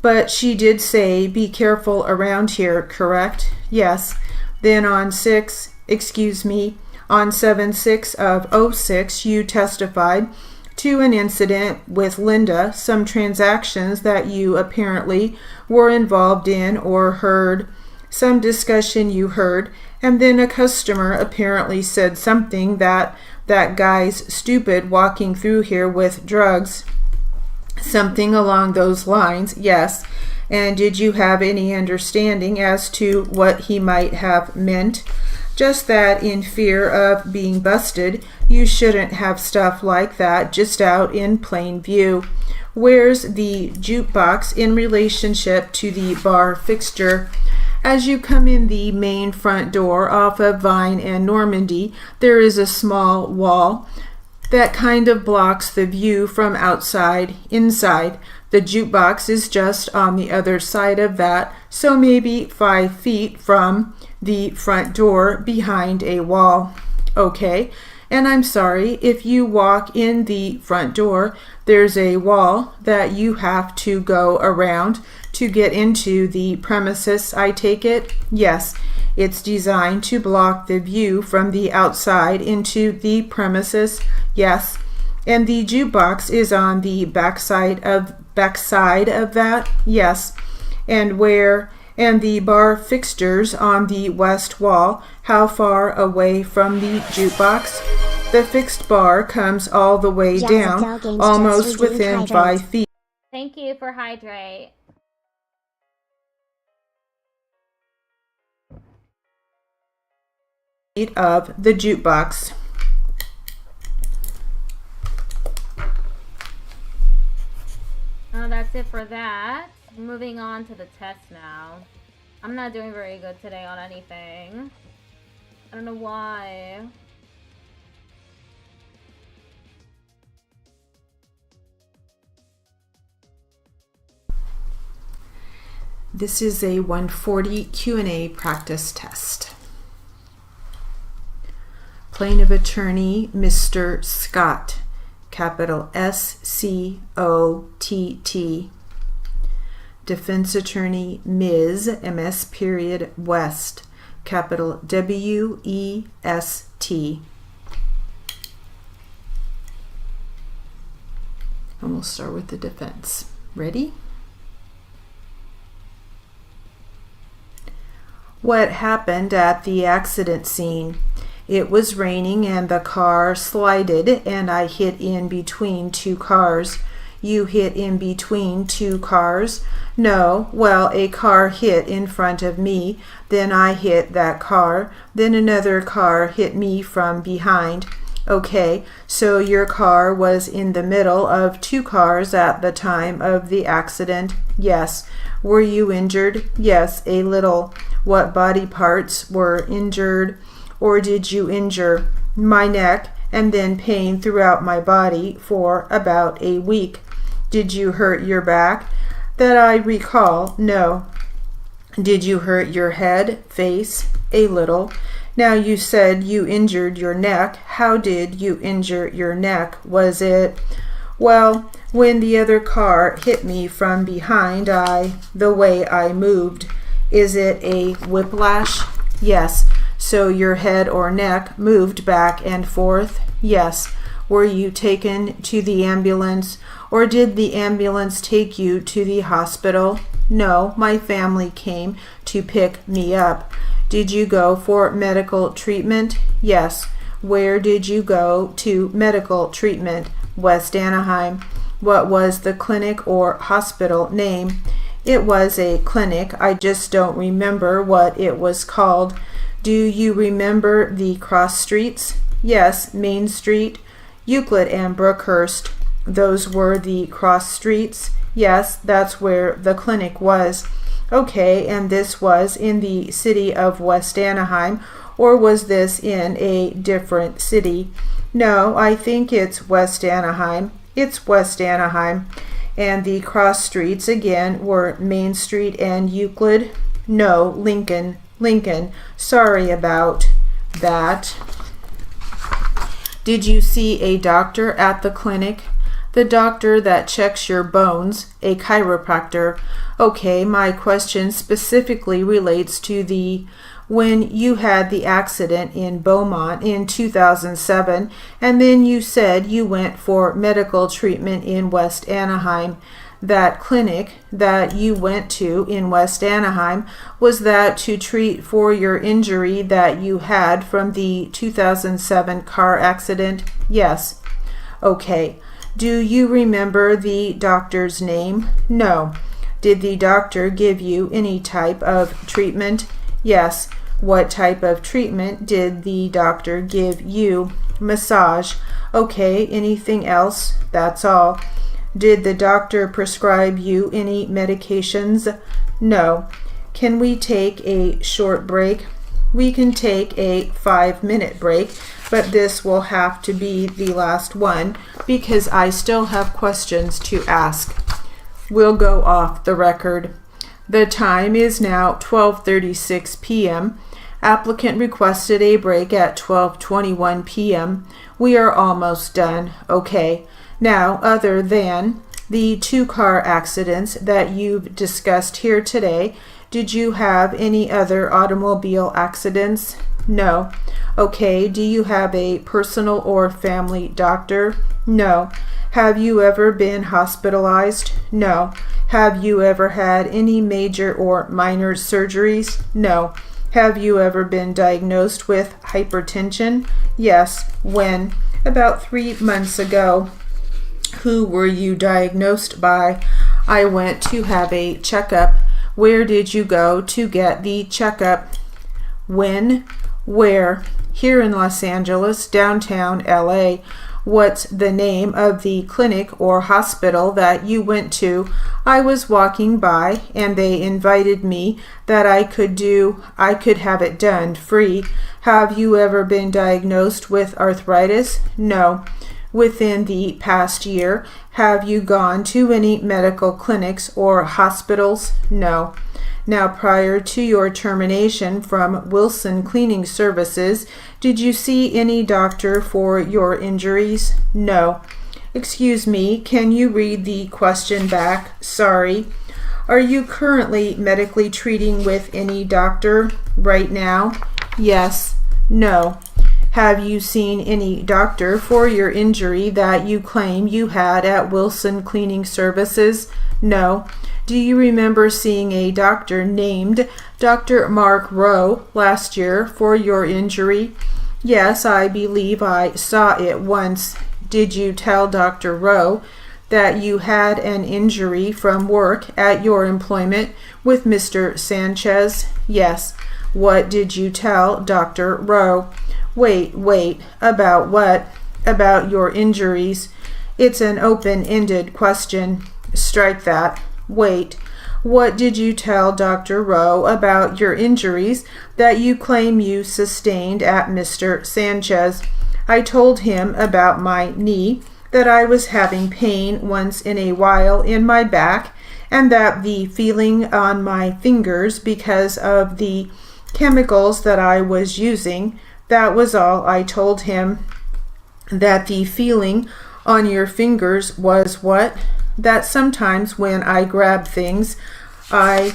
But she did say be careful around here, correct? Yes. Then on 7/6 of 06, you testified to an incident with Linda, some transactions that you apparently were involved in or heard, some discussion you heard, and then a customer apparently said something that guy's stupid walking through here with drugs. Something along those lines, yes. And did you have any understanding as to what he might have meant? Just that in fear of being busted, you shouldn't have stuff like that just out in plain view. Where's the jukebox in relationship to the bar fixture? As you come in the main front door off of Vine and Normandy, there is a small wall that kind of blocks the view from outside inside. The jukebox is just on the other side of that, so maybe 5 feet from the front door behind a wall. Okay, and I'm sorry, if you walk in the front door, there's a wall that you have to go around to get into the premises, I take it? Yes. It's designed to block the view from the outside into the premises? Yes. And the jukebox is on the backside of that? Yes. And the bar fixtures on the west wall, how far away from the jukebox? The fixed bar comes all the way down, almost within 5 feet. Thank you for hydrate. Of the jukebox. That's it for that. Moving on to the test now. I'm not doing very good today on anything. I don't know why. This is a 140 Q&A practice test. Plaintiff attorney, Mr. Scott, capital S-C-O-T-T. Defense attorney, Ms. M.S. period West, capital W-E-S-T. And we'll start with the defense. Ready? What happened at the accident scene? It was raining and the car slided and I hit in between two cars. You hit in between two cars? No, well, a car hit in front of me, then I hit that car, then another car hit me from behind. Okay, so your car was in the middle of two cars at the time of the accident? Yes. Were you injured? Yes, a little. What body parts were injured? Or did you injure? My neck, and then pain throughout my body for about a week. Did you hurt your back? That I recall, no. Did you hurt your head, face? A little. Now you said you injured your neck. How did you injure your neck? Was it, well, when the other car hit me from behind, the way I moved. Is it a whiplash? Yes. So your head or neck moved back and forth? Yes. Were you taken to the ambulance, or did the ambulance take you to the hospital? No, my family came to pick me up. Did you go for medical treatment? Yes. Where did you go to medical treatment? West Anaheim. What was the clinic or hospital name? It was a clinic. I just don't remember what it was called. Do you remember the cross streets? Yes, Main Street, Euclid and Brookhurst. Those were the cross streets? Yes, that's where the clinic was. Okay, and this was in the city of West Anaheim, or was this in a different city? No, I think it's West Anaheim. It's West Anaheim. And the cross streets again were Main Street and Euclid? No, Lincoln. Lincoln. Sorry about that. Did you see a doctor at the clinic? The doctor that checks your bones, a chiropractor. Okay, my question specifically relates to when you had the accident in Beaumont in 2007, and then you said you went for medical treatment in West Anaheim. That clinic that you went to in West Anaheim, was that to treat for your injury that you had from the 2007 car accident? Yes. Okay. Do you remember the doctor's name? No. Did the doctor give you any type of treatment? Yes. What type of treatment did the doctor give you? Massage. Okay. Anything else? That's all. Did the doctor prescribe you any medications? No. Can we take a short break? We can take a 5-minute break, but this will have to be the last one because I still have questions to ask. We'll go off the record. The time is now 12:36 p.m. Applicant requested a break at 12:21 p.m. We are almost done. Okay. Now, other than the 2 car accidents that you've discussed here today, did you have any other automobile accidents? No. Okay, do you have a personal or family doctor? No. Have you ever been hospitalized? No. Have you ever had any major or minor surgeries? No. Have you ever been diagnosed with hypertension? Yes. When? About 3 months ago. Who were you diagnosed by? I went to have a checkup. Where did you go to get the checkup? When? Where? Here in Los Angeles, downtown LA. What's the name of the clinic or hospital that you went to? I was walking by and they invited me that I could have it done free. Have you ever been diagnosed with arthritis? No. Within the past year, have you gone to any medical clinics or hospitals? No. Now, prior to your termination from Wilson Cleaning Services, did you see any doctor for your injuries? No. Excuse me, can you read the question back? Sorry. Are you currently medically treating with any doctor right now? Yes. No. Have you seen any doctor for your injury that you claim you had at Wilson Cleaning Services? No. Do you remember seeing a doctor named Dr. Mark Rowe last year for your injury? Yes, I believe I saw it once. Did you tell Dr. Rowe that you had an injury from work at your employment with Mr. Sanchez? Yes. What did you tell Dr. Rowe? Wait, about what? About your injuries. It's an open-ended question. Strike that. Wait, what did you tell Dr. Rowe about your injuries that you claim you sustained at Mr. Sanchez? I told him about my knee, that I was having pain once in a while in my back, and that the feeling on my fingers because of the chemicals that I was using. That was all I told him. That the feeling on your fingers was what? That sometimes when I grab things, I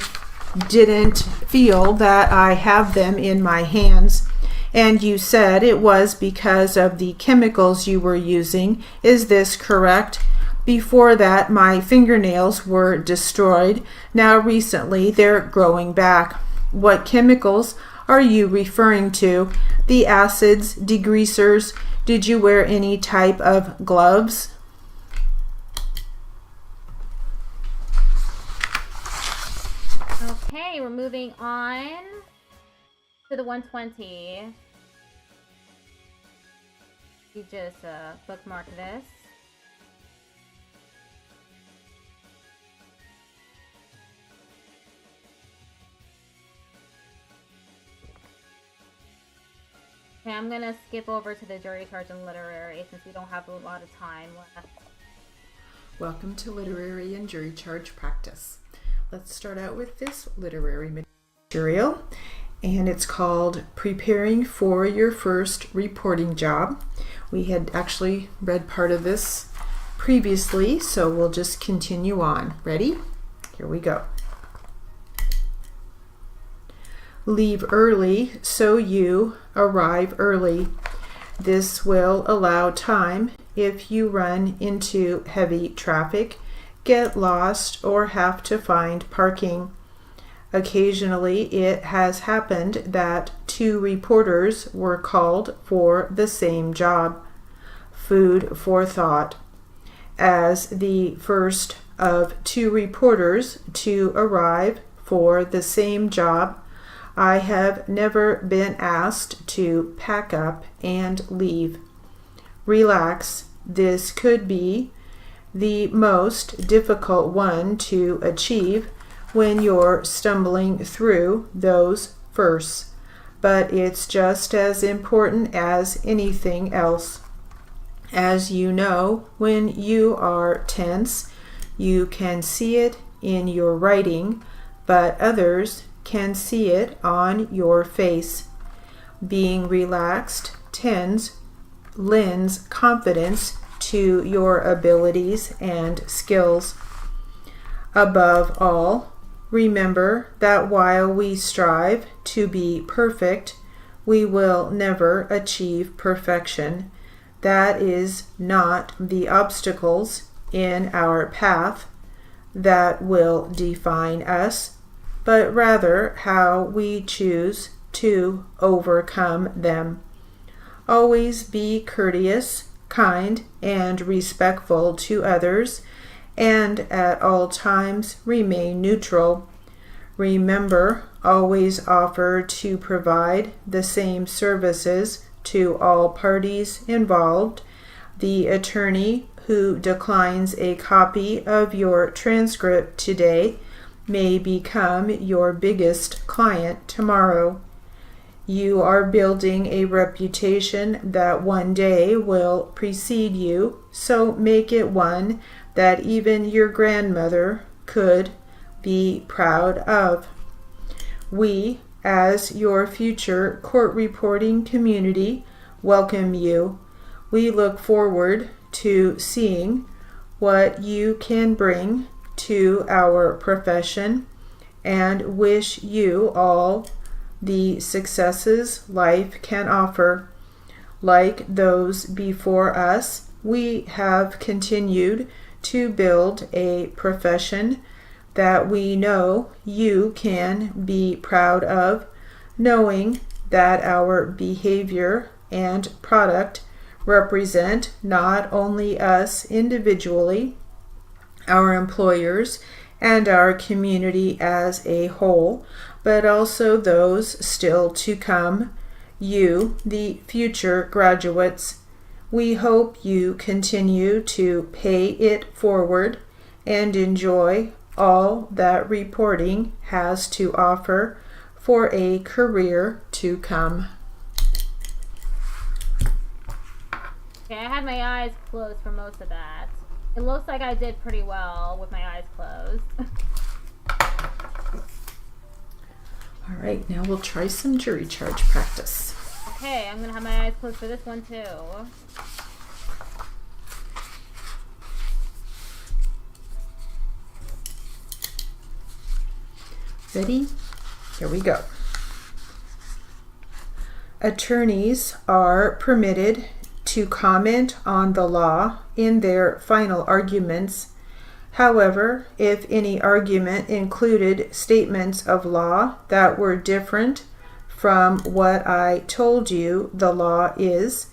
didn't feel that I have them in my hands. And you said it was because of the chemicals you were using. Is this correct? Before that, my fingernails were destroyed. Now recently, they're growing back. What chemicals are you referring to? The acids, degreasers? Did you wear any type of gloves? Okay, we're moving on to the 120. You just bookmark this. Okay, I'm gonna skip over to the jury charge and literary since we don't have a lot of time left. Welcome to literary and jury charge practice. Let's start out with this literary material, and it's called Preparing for Your First Reporting Job. We had actually read part of this previously, so we'll just continue on. Ready? Here we go. Leave early so you arrive early. This will allow time if you run into heavy traffic, get lost, or have to find parking. Occasionally, it has happened that two reporters were called for the same job. Food for thought. As the first of two reporters to arrive for the same job, I have never been asked to pack up and leave. Relax. This could be the most difficult one to achieve when you're stumbling through those firsts, but it's just as important as anything else. As you know, when you are tense, you can see it in your writing, but others can see it on your face. Being relaxed lends confidence to your abilities and skills. Above all, remember that while we strive to be perfect, we will never achieve perfection. That is not the obstacles in our path that will define us, but rather how we choose to overcome them. Always be courteous, kind, and respectful to others, and at all times remain neutral. Remember, always offer to provide the same services to all parties involved. The attorney who declines a copy of your transcript today may become your biggest client tomorrow. You are building a reputation that one day will precede you, so make it one that even your grandmother could be proud of. We, as your future court reporting community, welcome you. We look forward to seeing what you can bring to our profession and wish you all the successes life can offer. like those before us, we have continued to build a profession that we know you can be proud of, knowing that our behavior and product represent not only us individually, our employers, and our community as a whole, but also those still to come, you, the future graduates. We hope you continue to pay it forward and enjoy all that reporting has to offer for a career to come. Okay, I had my eyes closed for most of that. It looks like I did pretty well with my eyes closed. All right, now we'll try some jury charge practice. Okay, I'm gonna have my eyes closed for this one too. Ready? Here we go. Attorneys are permitted to comment on the law in their final arguments. However, if any argument included statements of law that were different from what I told you the law is,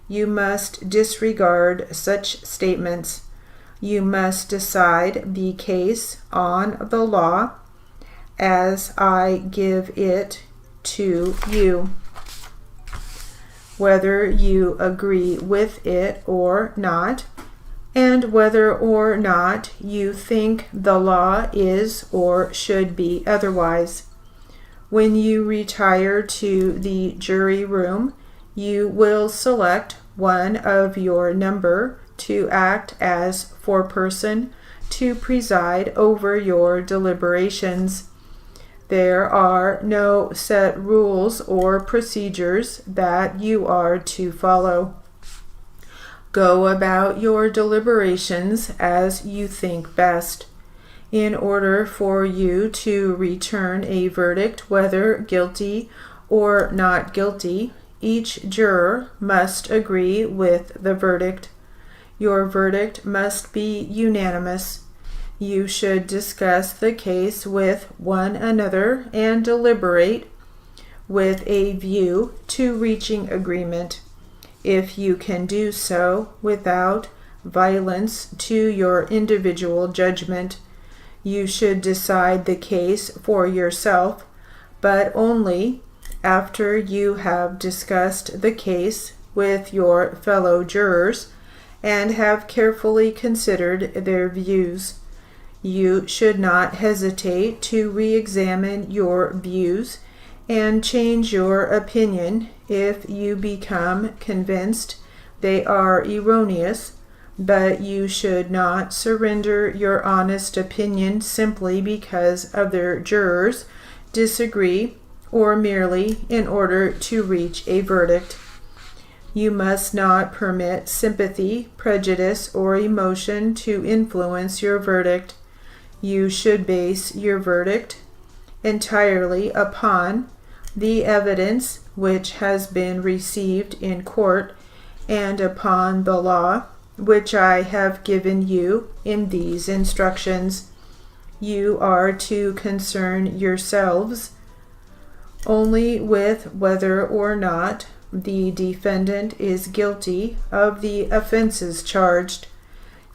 you must disregard such statements. You must decide the case on the law as I give it to you, whether you agree with it or not, and whether or not you think the law is or should be otherwise. When you retire to the jury room, you will select one of your number to act as foreperson to preside over your deliberations. There are no set rules or procedures that you are to follow. Go about your deliberations as you think best. In order for you to return a verdict, whether guilty or not guilty, each juror must agree with the verdict. Your verdict must be unanimous. You should discuss the case with one another and deliberate with a view to reaching agreement. If you can do so without violence to your individual judgment, you should decide the case for yourself, but only after you have discussed the case with your fellow jurors and have carefully considered their views. You should not hesitate to re-examine your views and change your opinion if you become convinced they are erroneous, but you should not surrender your honest opinion simply because other jurors disagree or merely in order to reach a verdict. You must not permit sympathy, prejudice, or emotion to influence your verdict. You should base your verdict entirely upon the evidence which has been received in court and upon the law which I have given you in these instructions. You are to concern yourselves only with whether or not the defendant is guilty of the offenses charged.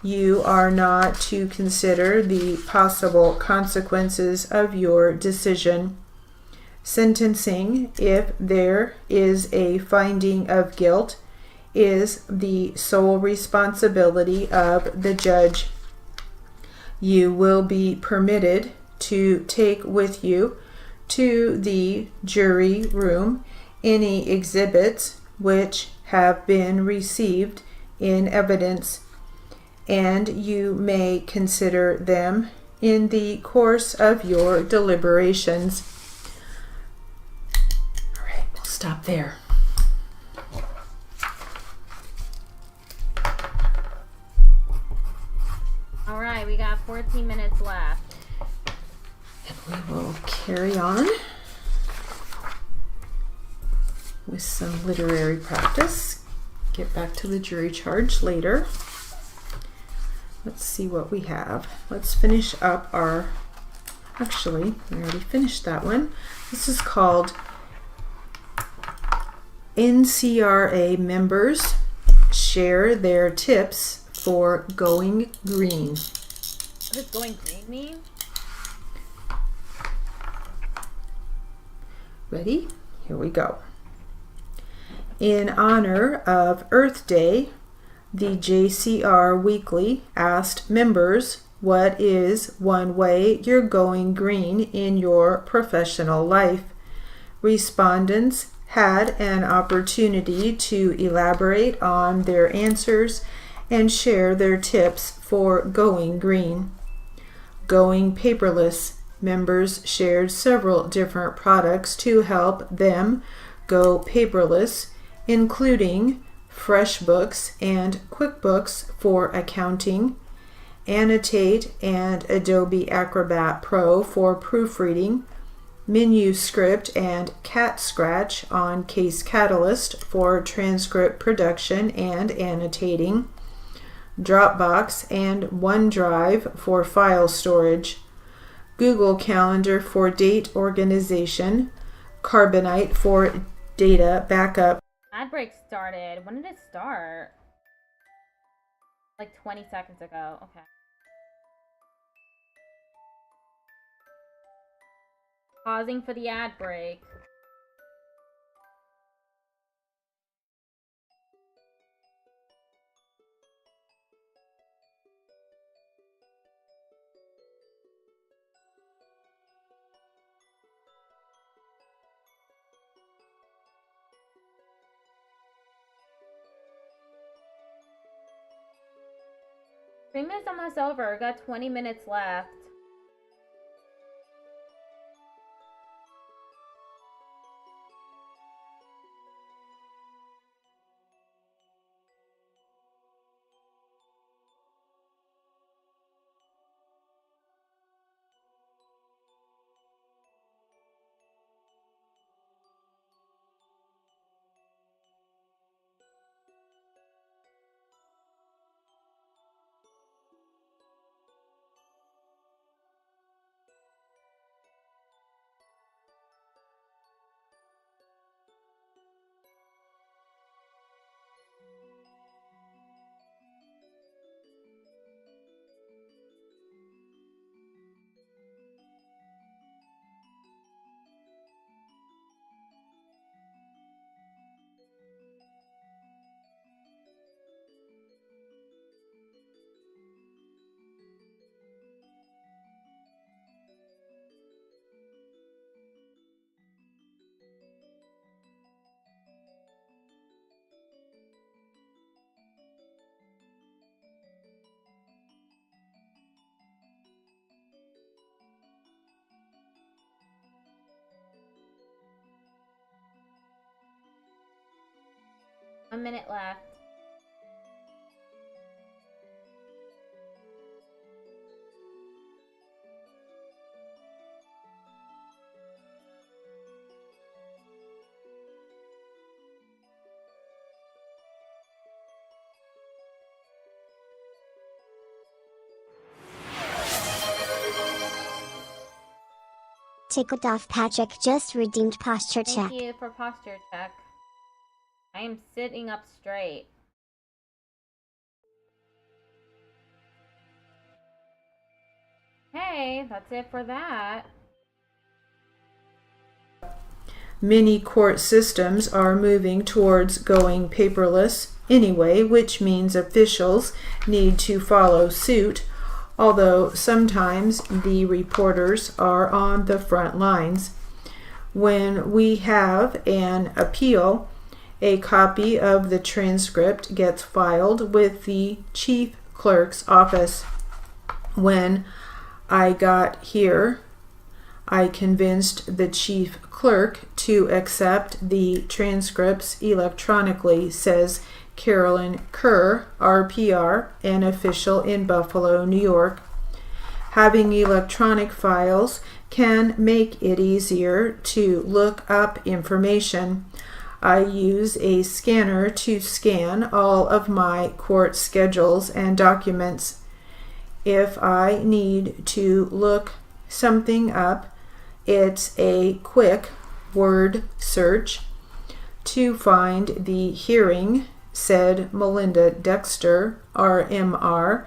You are not to consider the possible consequences of your decision. Sentencing, if there is a finding of guilt, is the sole responsibility of the judge. You will be permitted to take with you to the jury room any exhibits which have been received in evidence, and you may consider them in the course of your deliberations. All right, we'll stop there. All right, we got 14 minutes left. And we will carry on with some literary practice. get back to the jury charge later. Let's see what we have. Let's finish up our, actually, we already finished that one. This is called NCRA members share their tips for going green. What does going green mean? Ready? Here we go. In honor of Earth Day, the JCR Weekly asked members, what is one way you're going green in your professional life? Respondents had an opportunity to elaborate on their answers and share their tips for going green. Going paperless, members shared several different products to help them go paperless, including FreshBooks and QuickBooks for accounting, Annotate and Adobe Acrobat Pro for proofreading, Manuscript and Cat Scratch on Case Catalyst for transcript production and annotating, Dropbox and OneDrive for file storage, Google Calendar for date organization, Carbonite for data backup. Ad break started. When did it start? Like 20 seconds ago. Okay. Pausing for the ad break. Stream is almost over. Got 20 minutes left. A minute left. Tickled off Patrick just redeemed posture check. Thank you for posture check. I am sitting up straight. Hey, that's it for that. Many court systems are moving towards going paperless anyway, which means officials need to follow suit, although sometimes the reporters are on the front lines. When we have an appeal, a copy of the transcript gets filed with the chief clerk's office. When I got here, I convinced the chief clerk to accept the transcripts electronically, says Carolyn Kerr, RPR, an official in Buffalo, New York. Having electronic files can make it easier to look up information. I use a scanner to scan all of my court schedules and documents. If I need to look something up, it's a quick word search to find the hearing, said Melinda Dexter, RMR,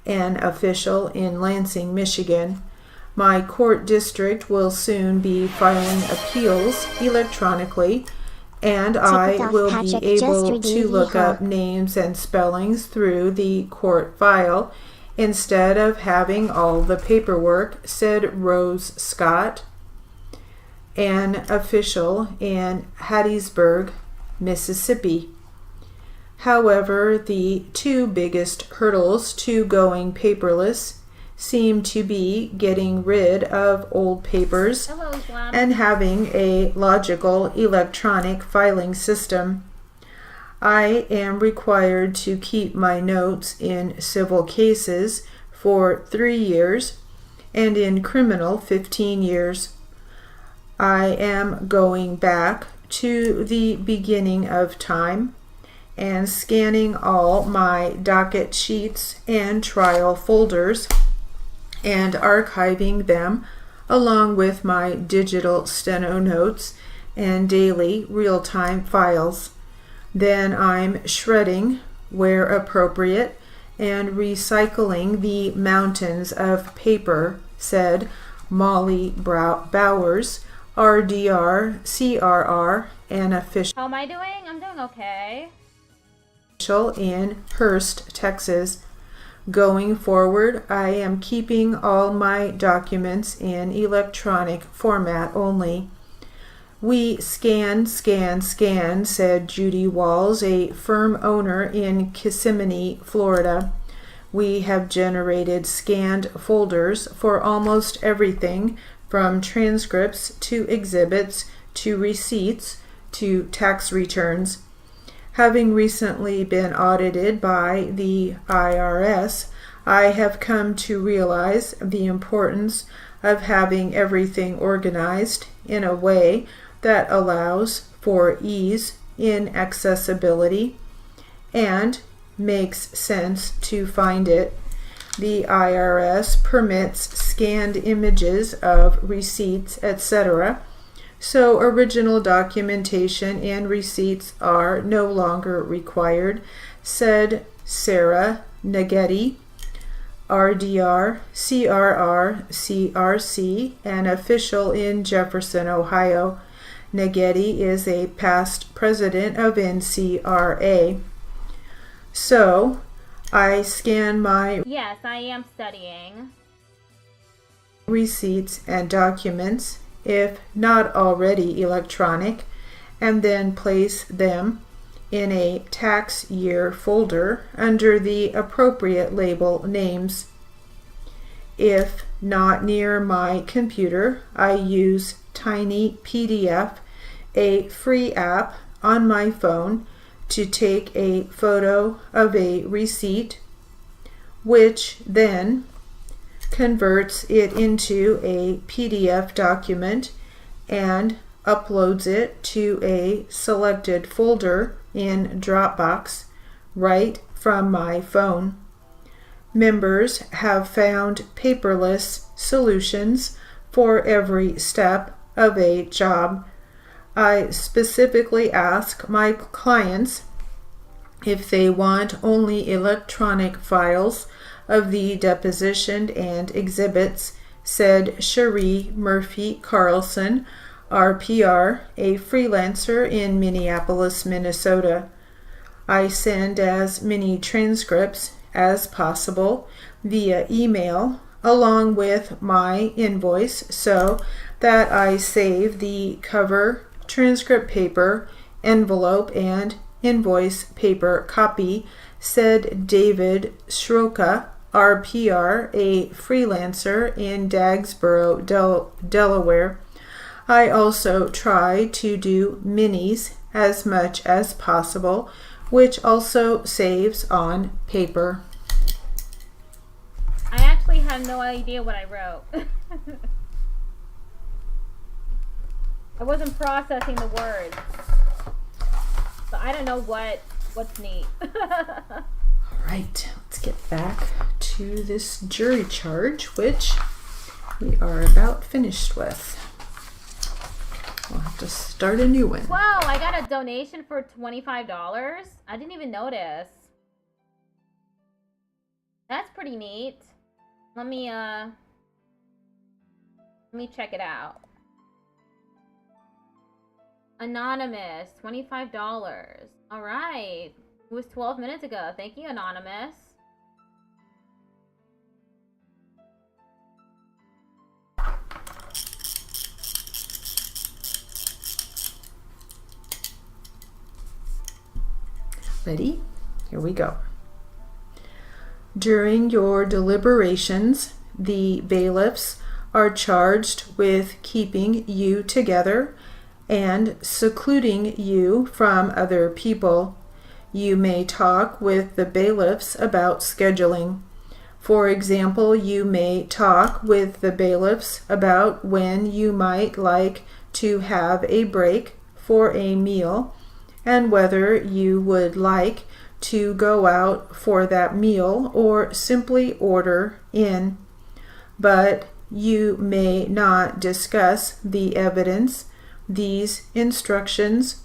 an official in Lansing, Michigan. My court district will soon be filing appeals electronically, and I will be able to look up names and spellings through the court file instead of having all the paperwork, said Rose Scott, an official in Hattiesburg, Mississippi. However, the two biggest hurdles to going paperless seem to be getting rid of old papers and having a logical electronic filing system. I am required to keep my notes in civil cases for 3 years and in criminal 15 years. I am going back to the beginning of time and scanning all my docket sheets and trial folders and archiving them along with my digital steno notes and daily real-time files. Then I'm shredding where appropriate and recycling the mountains of paper, said Molly Bowers, RDR, CRR, an official. How am I doing? I'm doing okay. In Hurst, Texas. Going forward, I am keeping all my documents in electronic format only. We scan, said Judy Walls, a firm owner in Kissimmee, Florida. We have generated scanned folders for almost everything from transcripts to exhibits to receipts to tax returns. Having recently been audited by the IRS, I have come to realize the importance of having everything organized in a way that allows for ease in accessibility and makes sense to find it. The IRS permits scanned images of receipts, etc., so original documentation and receipts are no longer required, said Sarah Naghetti, RDR, CRR, CRC, an official in Jefferson, Ohio. Naghetti is a past president of NCRA. So, I scan my Yes, I am studying. receipts and documents, if not already electronic, and then place them in a tax year folder under the appropriate label names. If not near my computer, I use Tiny PDF, a free app on my phone, to take a photo of a receipt, which then converts it into a PDF document and uploads it to a selected folder in Dropbox right from my phone. Members have found paperless solutions for every step of a job. I specifically ask my clients if they want only electronic files of the deposition and exhibits, said Cherie Murphy Carlson, RPR, a freelancer in Minneapolis, Minnesota. I send as many transcripts as possible via email along with my invoice so that I save the cover, transcript paper, envelope, and invoice paper copy, said David Schroka, RPR, a freelancer in Dagsboro, Delaware. I also try to do minis as much as possible, which also saves on paper. I actually had no idea what I wrote. I wasn't processing the words. I don't know what's neat. All right, let's get back to this jury charge, which we are about finished with. We'll have to start a new one. Whoa, I got a donation for $25. I didn't even notice. That's pretty neat. Let me check it out. Anonymous, $25. All right. It was 12 minutes ago. Thank you, Anonymous. Ready? Here we go. During your deliberations, the bailiffs are charged with keeping you together and secluding you from other people. You may talk with the bailiffs about scheduling. For example, you may talk with the bailiffs about when you might like to have a break for a meal and whether you would like to go out for that meal or simply order in. But you may not discuss the evidence, these instructions,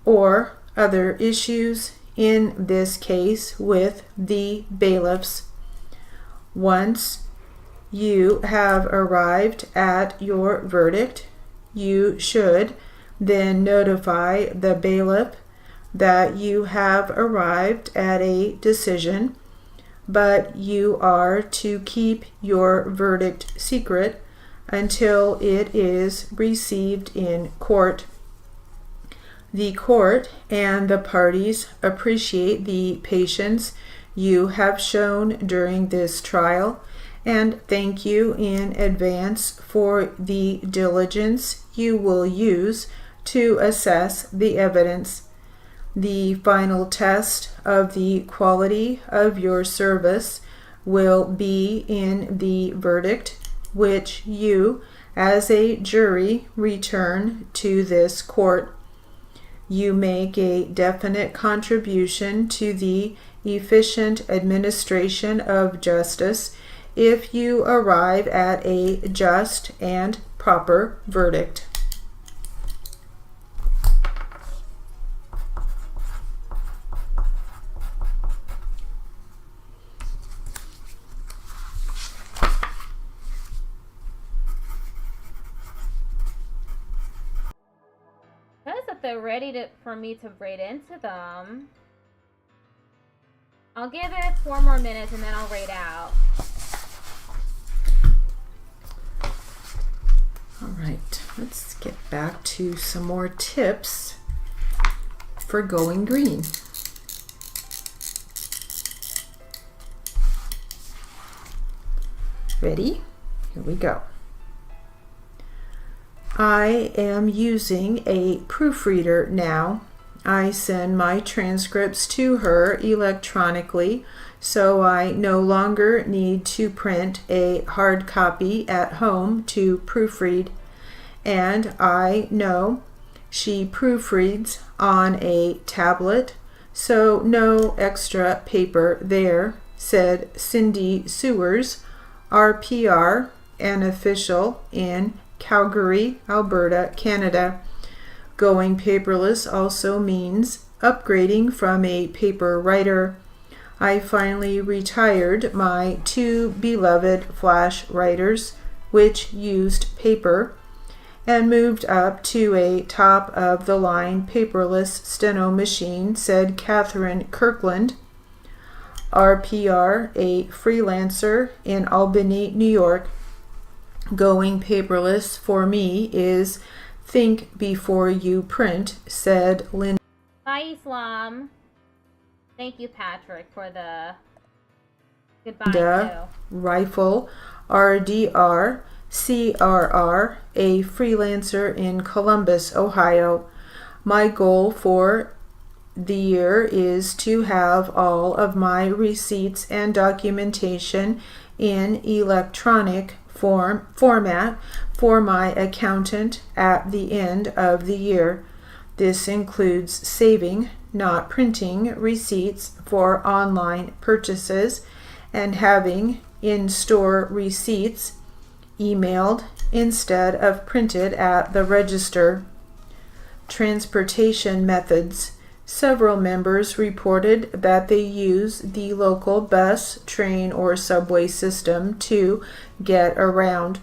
or other issues in this case with the bailiffs. Once you have arrived at your verdict, you should then notify the bailiff that you have arrived at a decision, but you are to keep your verdict secret until it is received in court. The court and the parties appreciate the patience you have shown during this trial and thank you in advance for the diligence you will use to assess the evidence. The final test of the quality of your service will be in the verdict, which you, as a jury, return to this court. You make a definite contribution to the efficient administration of justice if you arrive at a just and proper verdict. If they're ready for me to braid into them, I'll give it 4 more minutes and then I'll braid out. All right, let's get back to some more tips for going green. Ready? Here we go. I am using a proofreader now. I send my transcripts to her electronically, so I no longer need to print a hard copy at home to proofread. And I know she proofreads on a tablet, so no extra paper there, said Cindy Sewers, RPR, an official in Calgary, Alberta, Canada. Going paperless also means upgrading from a paper writer. I finally retired my 2 beloved flash writers, which used paper, and moved up to a top-of-the-line paperless steno machine, said Catherine Kirkland, RPR, a freelancer in Albany, New York. Going paperless for me is think before you print, said Linda. Bye, Islam. Thank you, Patrick, for the goodbye, too. Rifle, RDR, CRR, a freelancer in Columbus, Ohio. My goal for the year is to have all of my receipts and documentation in electronic format for my accountant at the end of the year. This includes saving not printing receipts for online purchases and having in-store receipts emailed instead of printed at the register. Transportation methods. Several members reported that they use the local bus, train, or subway system to get around.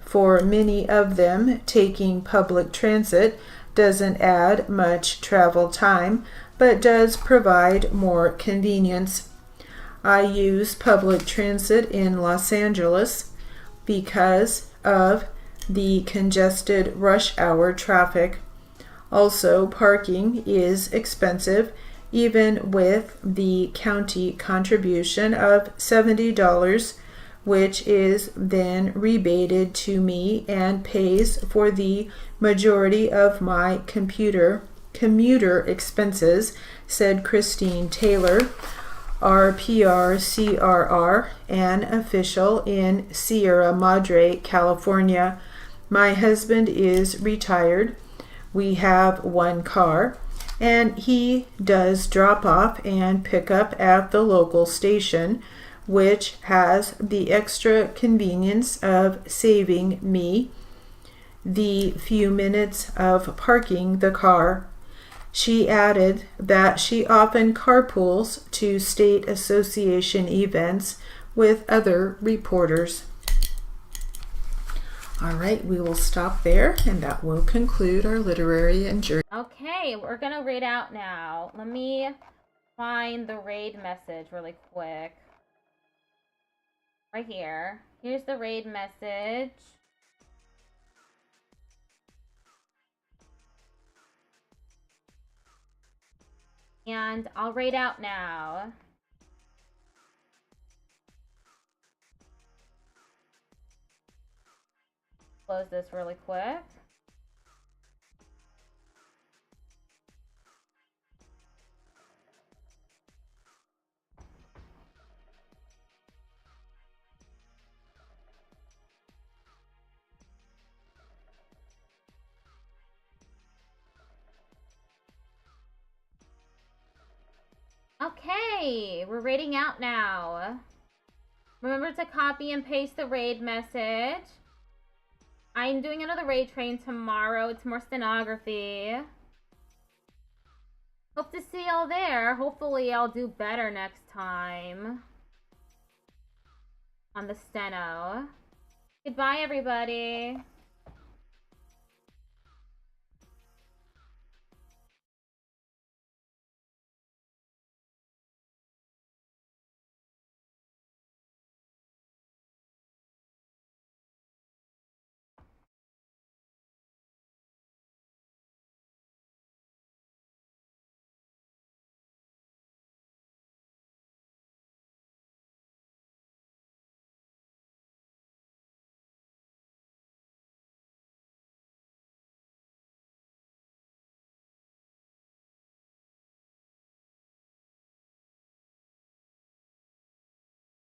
For many of them, taking public transit doesn't add much travel time, but does provide more convenience. I use public transit in Los Angeles because of the congested rush hour traffic. Also, parking is expensive, even with the county contribution of $70, which is then rebated to me and pays for the majority of my commuter expenses, said Christine Taylor, RPRCRR, an official in Sierra Madre, California. My husband is retired. We have one car, and he does drop off and pick up at the local station, which has the extra convenience of saving me the few minutes of parking the car. She added that she often carpools to state association events with other reporters. All right, we will stop there, and that will conclude our literary and journey. Okay, we're going to read out now. Let me find the raid message really quick. Right here. Here's the raid message. And I'll read out now. Close this really quick. Okay, we're raiding out now. Remember to copy and paste the raid message. I'm doing another raid train tomorrow. It's more stenography. Hope to see y'all there. Hopefully I'll do better next time on the steno. Goodbye, everybody.